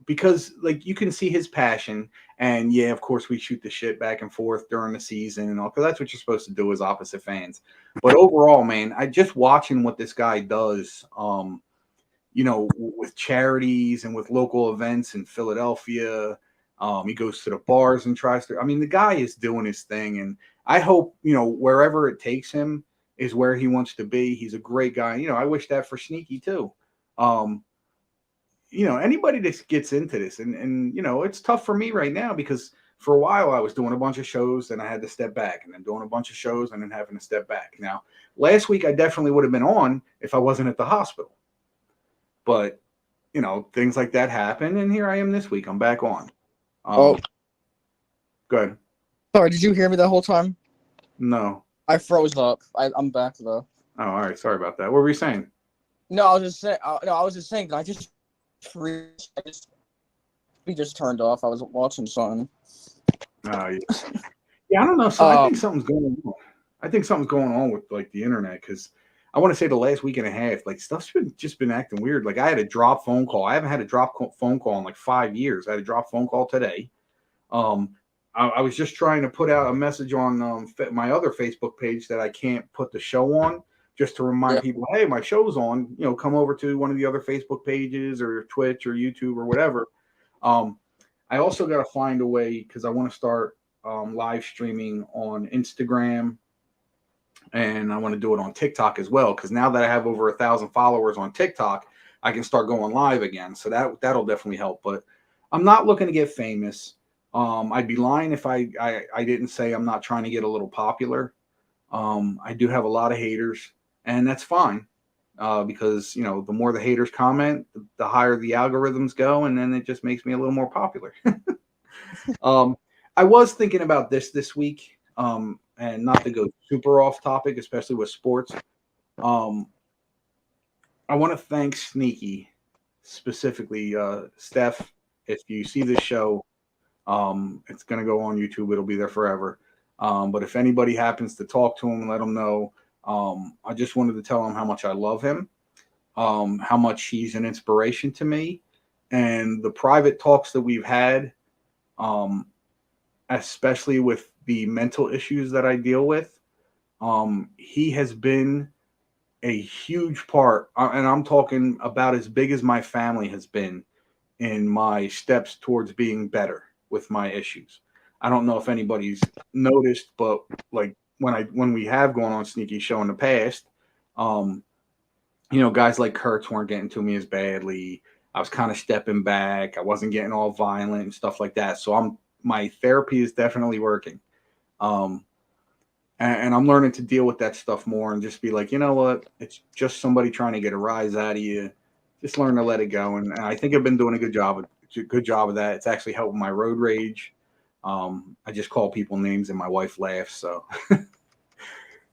Speaker 2: Because like you can see his passion, and yeah, of course we shoot the shit back and forth during the season and all, because that's what you're supposed to do as opposite fans. But overall, man, I just watching what this guy does, with charities and with local events in Philadelphia. He goes to the bars and tries to. I mean, the guy is doing his thing, and I hope wherever it takes him is where he wants to be. He's a great guy. I wish that for Sneaky too. Anybody that gets into this, and it's tough for me right now because for a while I was doing a bunch of shows and I had to step back, and then doing a bunch of shows and then having to step back. Now, last week I definitely would have been on if I wasn't at the hospital, but things like that happen, and here I am this week. I'm back on.
Speaker 3: Oh,
Speaker 2: Go ahead.
Speaker 3: sorry, did you hear me that whole time?
Speaker 2: No.
Speaker 3: I froze up. I'm back though.
Speaker 2: Oh, all right. Sorry about that. What were you saying?
Speaker 3: No, I was just saying. No, I was just saying. We just turned off. I was watching something.
Speaker 2: Yeah. Yeah, I don't know. So I think
Speaker 3: Um,
Speaker 2: something's going on. I think something's going on with like the internet, because I want to say the last week and a half, like stuff's been acting weird. Like I had a drop phone call. I haven't had a drop phone call in like 5 years. I had a drop phone call today. I was just trying to put out a message on my other Facebook page that I can't put the show on, just to remind
Speaker 3: yeah.
Speaker 2: people, hey, my show's on. Come over to one of the other Facebook pages or Twitch or YouTube or whatever. I also got to find a way, because I want to start live streaming on Instagram, and I want to do it on TikTok as well. Because now that I have over 1,000 followers on TikTok, I can start going live again. So that'll definitely help. But I'm not looking to get famous. I'd be lying if I didn't say I'm not trying to get a little popular. I do have a lot of haters, and that's fine. Because the more the haters comment, the higher the algorithms go, and then it just makes me a little more popular. I was thinking about this week, and not to go super off topic, especially with sports. I want to thank Sneaky, specifically Steph. If you see this show, it's going to go on YouTube. It'll be there forever. But if anybody happens to talk to him, let him know. I just wanted to tell him how much I love him, how much he's an inspiration to me, and the private talks that we've had, especially with the mental issues that I deal with. He has been a huge part, and I'm talking about as big as my family has been in my steps towards being better with my issues. I don't know if anybody's noticed, but like when we have gone on Sneaky Show in the past, um, guys like Kurtz weren't getting to me as badly. I was kind of stepping back. I wasn't getting all violent and stuff like that. So my therapy is definitely working. Um, and I'm learning to deal with that stuff more and just be like, you know what? It's just somebody trying to get a rise out of you. Just learn to let it go. And I think I've been doing a good job of that. It's actually helping my road rage. I just call people names and my wife laughs. So,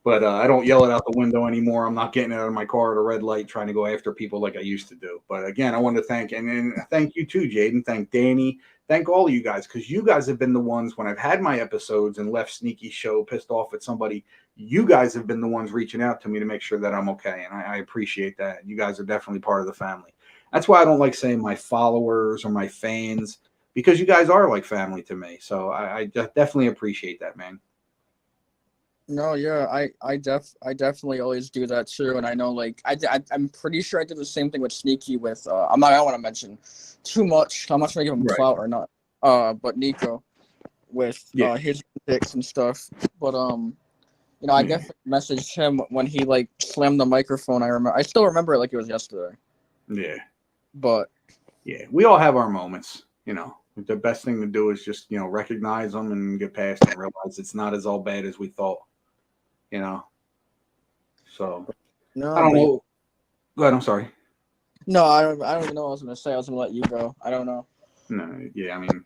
Speaker 2: but I don't yell it out the window anymore. I'm not getting out of my car at a red light trying to go after people like I used to do. But again, I wanted to thank you too, Jaden. Thank Danny. Thank all of you guys, because you guys have been the ones when I've had my episodes and left Sneaky Show pissed off at somebody. You guys have been the ones reaching out to me to make sure that I'm okay, and I appreciate that. You guys are definitely part of the family. That's why I don't like saying my followers or my fans, because you guys are like family to me. So I definitely appreciate that, man.
Speaker 3: No, yeah, I definitely always do that too, and I know like I'm pretty sure I did the same thing with Sneaky with I don't want to mention too much. I'm not sure to give him
Speaker 2: Right.
Speaker 3: clout or not. But Nico with
Speaker 2: Yeah.
Speaker 3: his picks and stuff. But I
Speaker 2: Yeah.
Speaker 3: definitely messaged him when he like slammed the microphone. I still remember it like it was yesterday.
Speaker 2: Yeah.
Speaker 3: But
Speaker 2: Yeah. We all have our moments. The best thing to do is just recognize them and get past them. Realize it's not as all bad as we thought. So I
Speaker 3: no,
Speaker 2: don't
Speaker 3: but
Speaker 2: know. Go ahead. I'm sorry.
Speaker 3: no, I don't even know what I was gonna say. I was gonna let you go. I don't know.
Speaker 2: No. Yeah. I mean,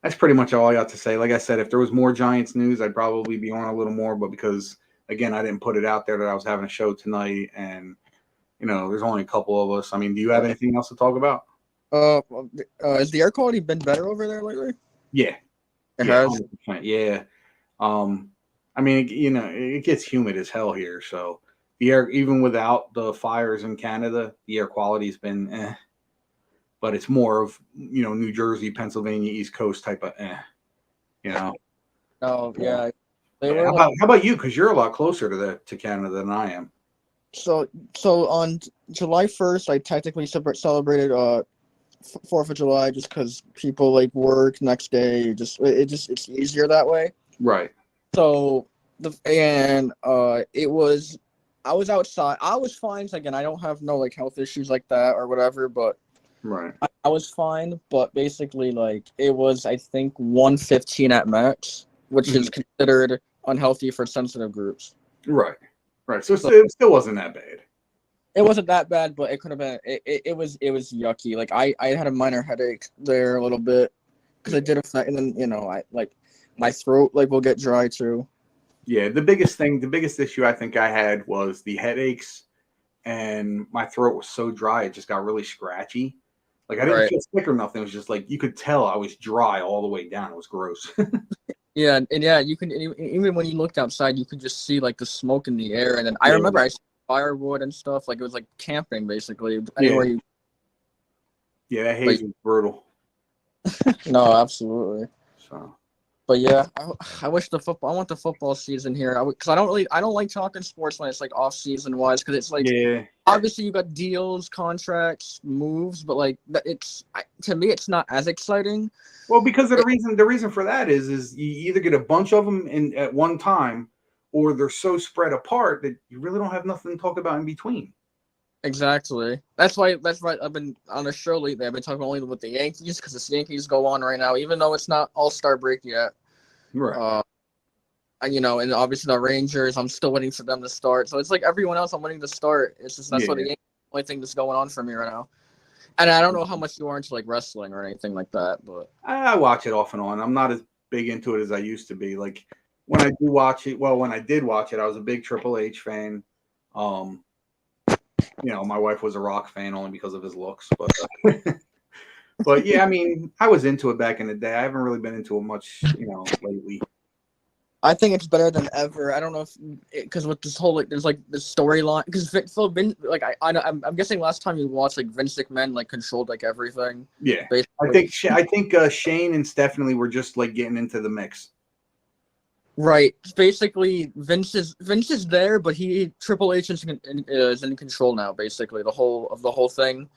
Speaker 2: that's pretty much all I got to say. Like I said, if there was more Giants news, I'd probably be on a little more. But because again, I didn't put it out there that I was having a show tonight, and there's only a couple of us. I mean, do you have anything else to talk about?
Speaker 3: Has the air quality been better over there lately?
Speaker 2: Yeah.
Speaker 3: It
Speaker 2: Yeah.
Speaker 3: has.
Speaker 2: 100%. Yeah. I mean, it gets humid as hell here. So the air, even without the fires in Canada, the air quality's been but it's more of New Jersey, Pennsylvania, East Coast type of you know.
Speaker 3: Oh
Speaker 2: Yeah.
Speaker 3: yeah, they
Speaker 2: Yeah.
Speaker 3: were
Speaker 2: How
Speaker 3: like
Speaker 2: about you? Because you're a lot closer to Canada than I am.
Speaker 3: so. So on July 1st, I technically celebrated 4th of July just because people like work next day. It's easier that way.
Speaker 2: Right.
Speaker 3: So it was I was outside. I was fine. So again, I don't have no like health issues like that or whatever, but
Speaker 2: Right.
Speaker 3: I was fine. But basically, like it was I think 115 at max, which is considered unhealthy for sensitive groups.
Speaker 2: Right. Right. So
Speaker 3: So
Speaker 2: it still wasn't that bad.
Speaker 3: it wasn't that bad, but it could have been. It was yucky. Like I had a minor headache there a little bit because it did affect, and then I like my throat like will get dry too.
Speaker 2: Yeah. The biggest issue I think I had was the headaches, and my throat was so dry it just got really scratchy. Like I didn't
Speaker 3: Right.
Speaker 2: feel sick or nothing. It was just like you could tell I was dry all the way down. It was gross.
Speaker 3: Yeah, and yeah, you can even when you looked outside, you could just see like the smoke in the air, and then I
Speaker 2: Yeah.
Speaker 3: remember I saw firewood and stuff. Like it was like camping basically.
Speaker 2: Yeah.
Speaker 3: Anywhere you.
Speaker 2: Yeah, that
Speaker 3: But
Speaker 2: haze was brutal.
Speaker 3: no, absolutely.
Speaker 2: So
Speaker 3: But yeah, I wish the football. I want the football season here. Because I don't like talking sports when it's like off season wise. Because it's like
Speaker 2: yeah.
Speaker 3: obviously you got deals, contracts, moves, but like to me it's not as exciting.
Speaker 2: Well, because of the reason for that is you either get a bunch of them in at one time, or they're so spread apart that you really don't have nothing to talk about in between.
Speaker 3: Exactly. That's why. I've been on the show lately. I've been talking only with the Yankees because the Yankees go on right now, even though it's not All-Star break yet.
Speaker 2: Right.
Speaker 3: And obviously the Rangers. I'm still waiting for them to start. So it's like everyone else. I'm waiting to start. It's just that's
Speaker 2: Yeah.
Speaker 3: what the Yankees only thing that's going on for me right now. And I don't know how much you are into like wrestling or anything like that, but
Speaker 2: I watch it off and on. I'm not as big into it as I used to be. Like when I do watch it, well, when I did watch it, I was a big Triple H fan. My wife was a Rock fan only because of his looks, but yeah, I mean, I was into it back in the day. I haven't really been into it much, lately.
Speaker 3: I think it's better than ever. I don't know if because with this whole like there's like this storyline because like I'm guessing last time you watched like Vince McMahon like controlled like everything.
Speaker 2: Yeah,
Speaker 3: Basically.
Speaker 2: I think Shane and Stephanie were just like getting into the mix.
Speaker 3: Right. Basically, Vince is there, but Triple H is in control now. Basically, the whole thing.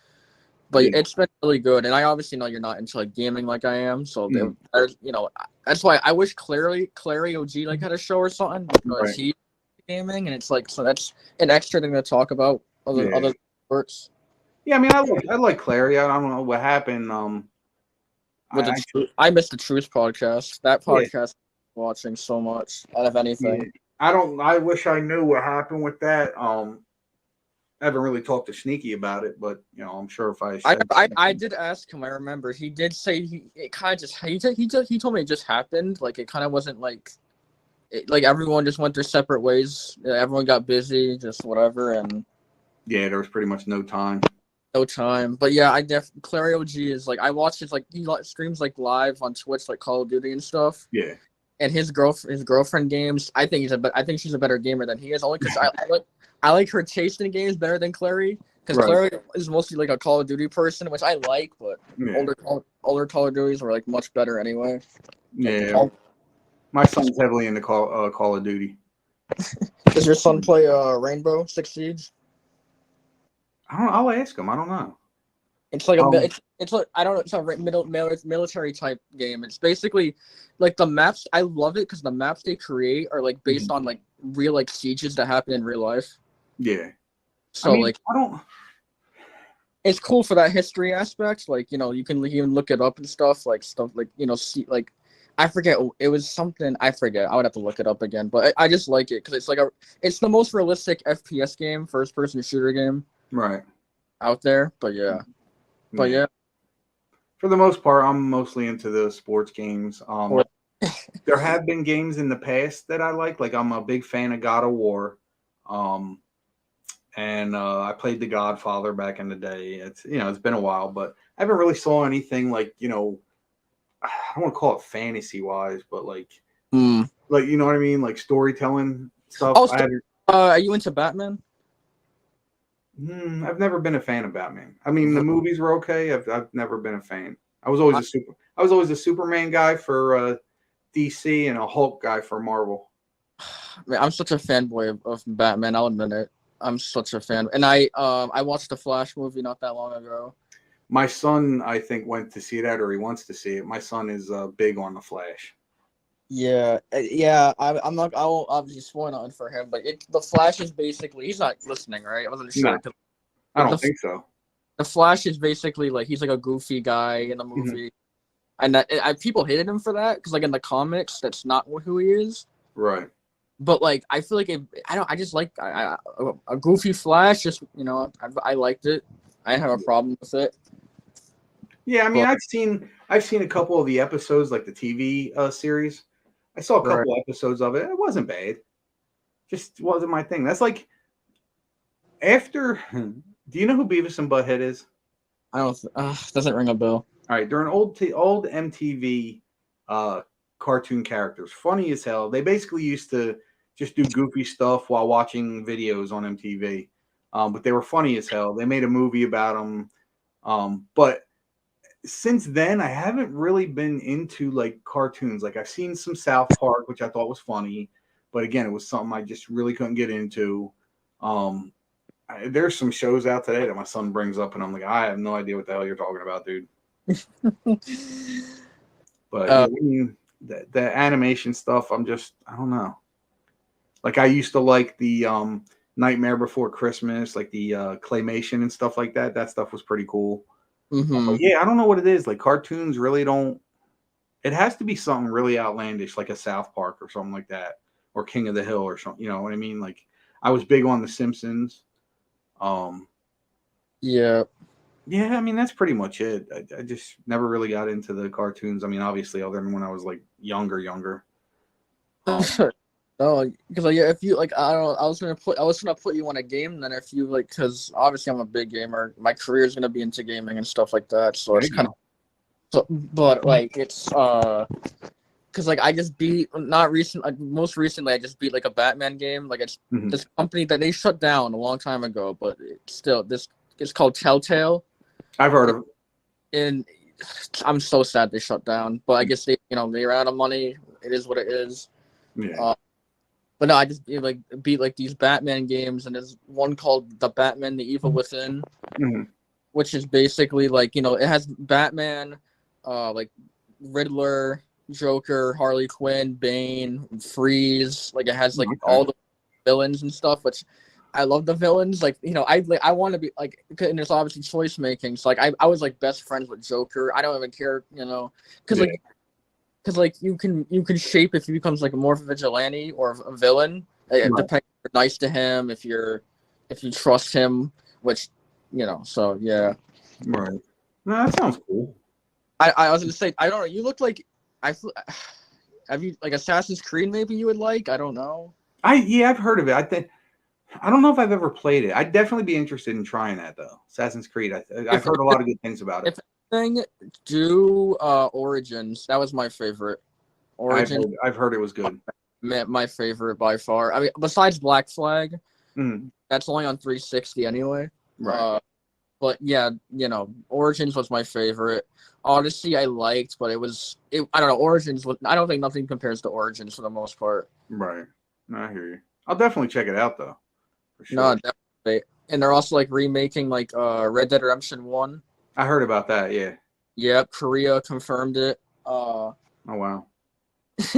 Speaker 3: But
Speaker 2: Yeah.
Speaker 3: it's been really good, and I obviously know you're not into like gaming like I am. So that's why I wish Clary OG like had a show or something because
Speaker 2: Right.
Speaker 3: he's gaming, and it's like so that's an extra thing to talk about other sports.
Speaker 2: Yeah, I mean, I like Clary. I don't know what happened.
Speaker 3: I missed the Truth podcast. That
Speaker 2: Yeah.
Speaker 3: podcast I'm watching so much out of anything.
Speaker 2: Yeah. I wish I knew what happened with that. I haven't really talked to Sneaky about it, but I'm sure if
Speaker 3: I did ask him. I remember he did say it kind of just he told me it just happened. Like it kind of wasn't like like everyone just went their separate ways. Everyone got busy, just whatever, and
Speaker 2: yeah, there was pretty much no time.
Speaker 3: no time. But yeah, Clary OG is like I watch his like he streams like live on Twitch like Call of Duty and stuff.
Speaker 2: Yeah.
Speaker 3: And his girlfriend games. I think she's a better gamer than he is. Only because I like her taste in games better than Clary. Because
Speaker 2: Right.
Speaker 3: Clary is mostly like a Call of Duty person, which I like, but
Speaker 2: Yeah.
Speaker 3: older Call of Duties were like much better anyway.
Speaker 2: Yeah. My son's heavily into Call of Duty.
Speaker 3: Does your son play Rainbow Six Siege?
Speaker 2: I don't. I'll ask him. I don't know.
Speaker 3: It's like it's like I don't know. It's a military type game. It's basically like the maps. I love it because the maps they create are like based on like real like sieges that happen in real life.
Speaker 2: Yeah.
Speaker 3: So like
Speaker 2: I don't.
Speaker 3: it's cool for that history aspect. Like, you know, you can even look it up and stuff like you know, see like I forget, it was something, I forget. I would have to look it up again, but I just like it because it's like it's the most realistic FPS game, first person shooter game
Speaker 2: Right.
Speaker 3: out there. But yeah. But yeah.
Speaker 2: For the most part, I'm mostly into the sports games. There have been games in the past that I like I'm a big fan of God of War. And I played The Godfather back in the day. It's, you know, it's been a while, but I haven't really saw anything like, you know, I don't want to call it fantasy wise, but like you know what I mean, like storytelling stuff.
Speaker 3: Oh, are you into Batman?
Speaker 2: I've never been a fan of Batman. I mean, the movies were okay. I've never been a fan. I was always a Superman guy for DC and a Hulk guy for Marvel.
Speaker 3: Man, I'm such a fanboy of Batman. I'll admit it. I'm such a fan, and I watched the Flash movie not that long ago.
Speaker 2: My son, I think, went to see that, or he wants to see it. My son is big on the Flash.
Speaker 3: Yeah. I'm not. I won't obviously spoil nothing for him, but the Flash is basically, he's not listening, right? I wasn't sure.
Speaker 2: No, I don't think so.
Speaker 3: The Flash is basically like he's like a goofy guy in the movie, and people hated him for that because like in the comics, that's not who he is.
Speaker 2: Right.
Speaker 3: But like I feel like I just like a goofy Flash. Just, you know, I liked it. I didn't have a problem with it.
Speaker 2: Yeah, I mean, I've seen a couple of the episodes, like the TV series. I saw a couple episodes of it. It wasn't bad. Just wasn't my thing. That's like after. Do you know who Beavis and Butthead is?
Speaker 3: I don't. Doesn't ring a bell.
Speaker 2: All right, they're an old MTV cartoon characters. Funny as hell. They basically used to just do goofy stuff while watching videos on MTV. But they were funny as hell. They made a movie about them. But since then, I haven't really been into like cartoons. Like I've seen some South Park, which I thought was funny, but again, it was something I just really couldn't get into. There's some shows out today that my son brings up, and I'm like, I have no idea what the hell you're talking about, dude. But I mean, the animation stuff, I don't know. Like I used to like the Nightmare Before Christmas, like the claymation and stuff like that. That stuff was pretty cool. But yeah, I don't know what it is. Like cartoons really don't. It has to be something really outlandish, like a South Park or something like that, or King of the Hill or something. You know what I mean? Like I was big on The Simpsons.
Speaker 3: Yeah.
Speaker 2: Yeah, I mean that's pretty much it. I just never really got into the cartoons. I mean, obviously, other than when I was like younger.
Speaker 3: Oh, because like, if you like, I don't know, I was gonna put you on a game. Then if you like, because obviously I'm a big gamer. My career is gonna be into gaming and stuff like that. So it's kind of. So, but like it's because like I just beat most recently I just beat like a Batman game. Like it's this company that they shut down a long time ago, but it's called Telltale.
Speaker 2: I've heard of it.
Speaker 3: And I'm so sad they shut down. But I guess they're out of money. It is what it is.
Speaker 2: Yeah.
Speaker 3: But no, I just beat like these Batman games, and there's one called The Batman: The Evil Within, which is basically like, it has Batman, like Riddler, Joker, Harley Quinn, Bane, Freeze. Like it has like all the villains and stuff, which I love the villains. Like, I want to be like, and there's obviously choice making. So like I was like best friends with Joker. I don't even care, because like you can shape if he becomes like more of a vigilante or a villain. It depends if you're nice to him, if you trust him, which so yeah.
Speaker 2: Right. No, that sounds cool.
Speaker 3: I was gonna say, I don't know. You look like have you like Assassin's Creed? Maybe you would like. I don't know.
Speaker 2: I've heard of it. I don't know if I've ever played it. I'd definitely be interested in trying that though. Assassin's Creed. I've heard a lot of good things about it.
Speaker 3: Do Origins. That was my favorite. Origins.
Speaker 2: I've heard it was good.
Speaker 3: My favorite by far. I mean, besides Black Flag, that's only on 360 anyway.
Speaker 2: Right.
Speaker 3: But yeah, Origins was my favorite. Odyssey I liked, but I don't know. Origins. I don't think nothing compares to Origins for the most part.
Speaker 2: Right. No, I hear you. I'll definitely check it out though. For sure.
Speaker 3: No, definitely. And they're also like remaking like Red Dead Redemption 1.
Speaker 2: I heard about that. Yeah.
Speaker 3: Yep, Korea confirmed it.
Speaker 2: Oh wow.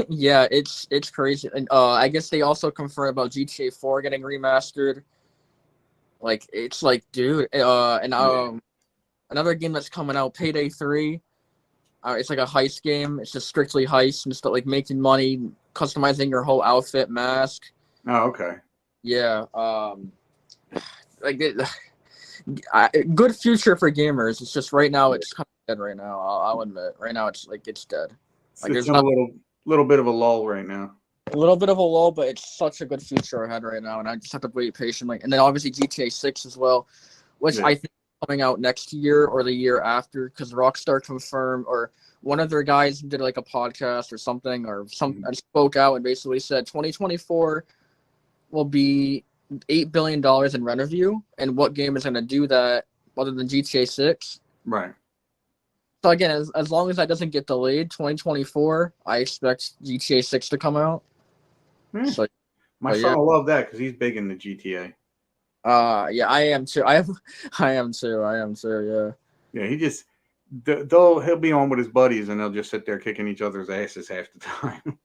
Speaker 3: Yeah, it's crazy. And I guess they also confirmed about GTA 4 getting remastered. Like it's like, dude, another game that's coming out, Payday 3. It's like a heist game. It's just strictly heist and stuff, like making money, customizing your whole outfit, mask.
Speaker 2: Oh, okay.
Speaker 3: Yeah, like good future for gamers. It's just right now it's kind of dead. Right now, I'll admit. Right now it's like it's dead. Like
Speaker 2: It's
Speaker 3: there's
Speaker 2: in
Speaker 3: not
Speaker 2: a little bit of a lull right now.
Speaker 3: a little bit of a lull, but it's such a good future ahead right now, and I just have to wait patiently. And then obviously GTA 6 as well, which
Speaker 2: Yeah.
Speaker 3: I think is coming out next year or the year after, because Rockstar confirmed, or one of their guys did like a podcast or something, or and spoke out and basically said 2024 will be $8 billion in revenue, and what game is going to do that other than GTA 6?
Speaker 2: Right.
Speaker 3: So again, as long as that doesn't get delayed, 2024, I expect GTA 6 to come out.
Speaker 2: Yeah.
Speaker 3: So,
Speaker 2: My son
Speaker 3: yeah.
Speaker 2: will love that because he's big into GTA.
Speaker 3: Yeah, I am too. I am too. Yeah.
Speaker 2: Yeah, he'll be on with his buddies and they'll just sit there kicking each other's asses half the time.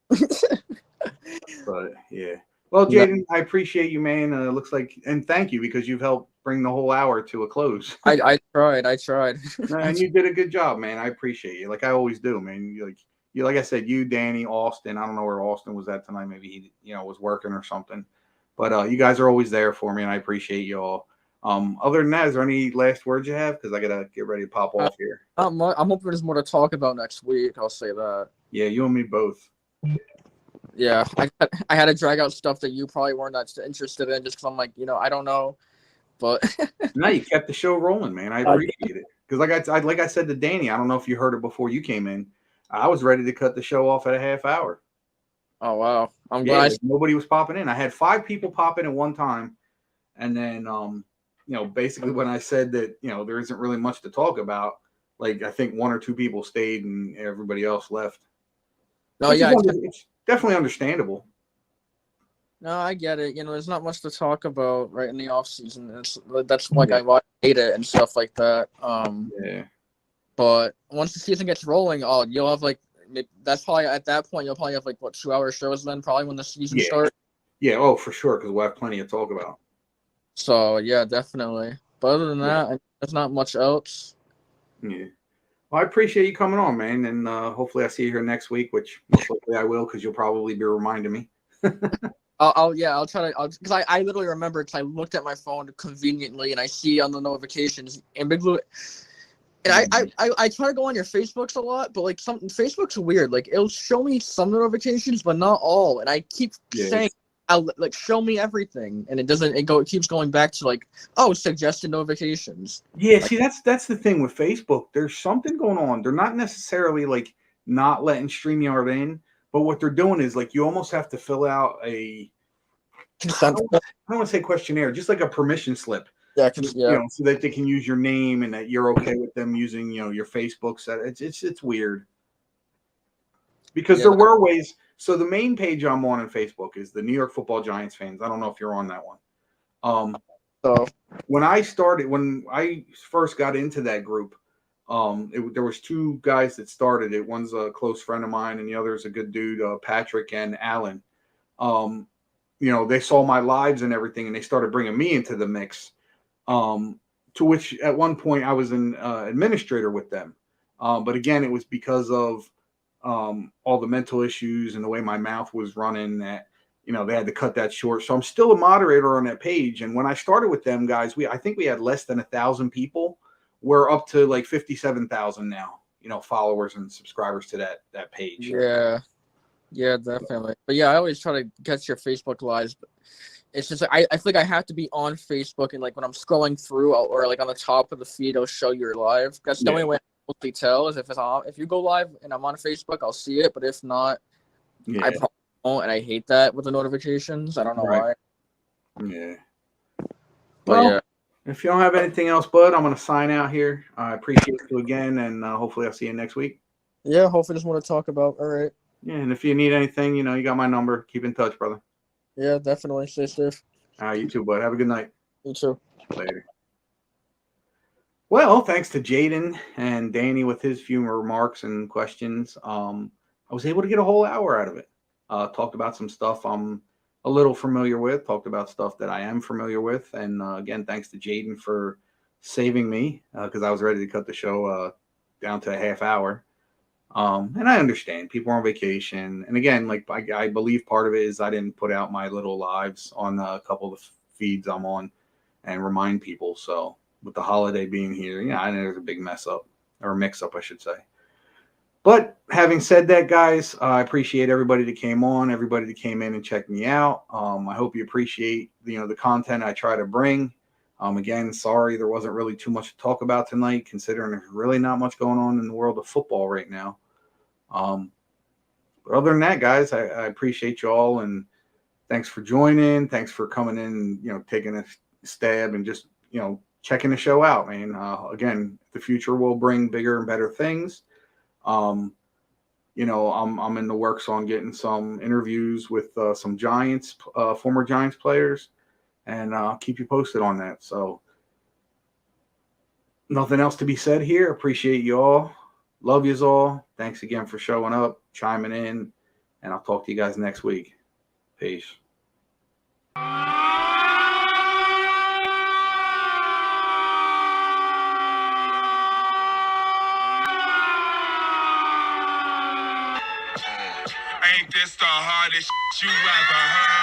Speaker 2: But yeah. Well, Jaden, I appreciate you, man. Looks like, and thank you because you've helped bring the whole hour to a close.
Speaker 3: I tried.
Speaker 2: And you did a good job, man. I appreciate you, like I always do, man. Like I said, you, Danny, Austin. I don't know where Austin was at tonight. Maybe he, was working or something. But you guys are always there for me, and I appreciate you all. Other than that, is there any last words you have? Because I gotta get ready to pop off here.
Speaker 3: I'm hoping there's more to talk about next week. I'll say that.
Speaker 2: Yeah, you and me both.
Speaker 3: Yeah, I had to drag out stuff that you probably weren't that interested in, just because I'm like, I don't know, but
Speaker 2: No, you kept the show rolling, man. I appreciate it. Because like I said to Danny, I don't know if you heard it before you came in. I was ready to cut the show off at a half hour.
Speaker 3: Oh wow, I'm glad.
Speaker 2: Nobody was popping in. I had 5 people pop in at one time, and then basically when I said that there isn't really much to talk about, like I think 1 or 2 people stayed and everybody else left.
Speaker 3: No, yeah,
Speaker 2: it's definitely understandable.
Speaker 3: No, I get it. There's not much to talk about right in the off season. That's like I hate it and stuff like that.
Speaker 2: Yeah.
Speaker 3: But once the season gets rolling, you'll have that's probably at that point you'll probably have 2-hour shows then probably when the season starts.
Speaker 2: Yeah. Oh, for sure, because we'll have plenty to talk about.
Speaker 3: So yeah, definitely. But other than that, there's not much else.
Speaker 2: Yeah. Well, I appreciate you coming on, man, and hopefully I see you here next week, which most likely I will, because you'll probably be reminding me.
Speaker 3: I'll try to, because I literally remember, because I looked at my phone conveniently and I see on the notifications and Big Blue, and I try to go on your Facebooks a lot, but Facebook's weird. Like it'll show me some notifications, but not all, and I keep saying, show me everything, and it doesn't. It keeps going back to suggested notifications.
Speaker 2: Yeah, see that's the thing with Facebook. There's something going on. They're not necessarily not letting StreamYard in. But what they're doing is you almost have to fill out I don't want to say questionnaire, just like a permission slip.
Speaker 3: Yeah,
Speaker 2: so that they can use your name and that you're okay with them using your Facebook set. It's weird because there were ways. So the main page I'm on Facebook is the New York Football Giants fans. I don't know if you're on that one.
Speaker 3: So
Speaker 2: when I first got into that group. There was 2 guys that started it. One's a close friend of mine, and the other is a good dude, Patrick and Alan. They saw my lives and everything, and they started bringing me into the mix. To which at one point I was an administrator with them. But again, it was because of all the mental issues and the way my mouth was running that they had to cut that short. So I'm still a moderator on that page. And when I started with them guys, I think we had less than 1,000 people. We're up to 57,000 now, followers and subscribers to that page.
Speaker 3: Yeah, definitely. But yeah, I always try to catch your Facebook lives. But it's just I feel like I have to be on Facebook, and when I'm scrolling through or on the top of the feed, it'll show you're live. That's the only way I can mostly tell is if you go live and I'm on Facebook, I'll see it. But if not, I probably won't, and I hate that with the notifications. I don't know why.
Speaker 2: Yeah.
Speaker 3: But yeah.
Speaker 2: If you don't have anything else, bud, I'm going to sign out here. I appreciate you again, and hopefully I'll see you next week.
Speaker 3: Yeah, hopefully there's more to talk about. All right.
Speaker 2: Yeah, and if you need anything, you got my number. Keep in touch, brother.
Speaker 3: Yeah, definitely. Stay safe.
Speaker 2: You too, bud. Have a good night.
Speaker 3: You too.
Speaker 2: Later. Well, thanks to Jaden and Danny with his few remarks and questions, I was able to get a whole hour out of it. Talked about some stuff I'm a little familiar with, talked about stuff that I am familiar with. And again, thanks to Jaden for saving me because I was ready to cut the show down to a half hour. And I understand people are on vacation. And again, like I believe part of it is I didn't put out my little lives on a couple of feeds I'm on and remind people. So with the holiday being here, I know there's a big mess up or mix up, I should say. But having said that, guys, I appreciate everybody that came on, everybody that came in and checked me out. I hope you appreciate the content I try to bring. Again, sorry there wasn't really too much to talk about tonight, considering there's really not much going on in the world of football right now. But other than that, guys, I appreciate you all, and thanks for joining. Thanks for coming in, taking a stab and just, checking the show out, man. Again, the future will bring bigger and better things. I'm in the works on getting some interviews with some Giants, former Giants players, and I'll keep you posted on that. So nothing else to be said here. Appreciate you all. Love yous all. Thanks again for showing up, chiming in, and I'll talk to you guys next week. Peace.
Speaker 1: Ain't this the hardest you ever heard?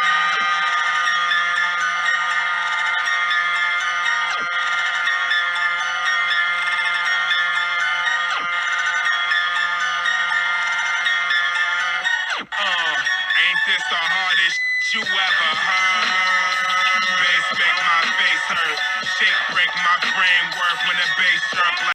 Speaker 1: Ain't this the hardest you ever heard? Bass make my face hurt. Shake break my framework when the bass drop like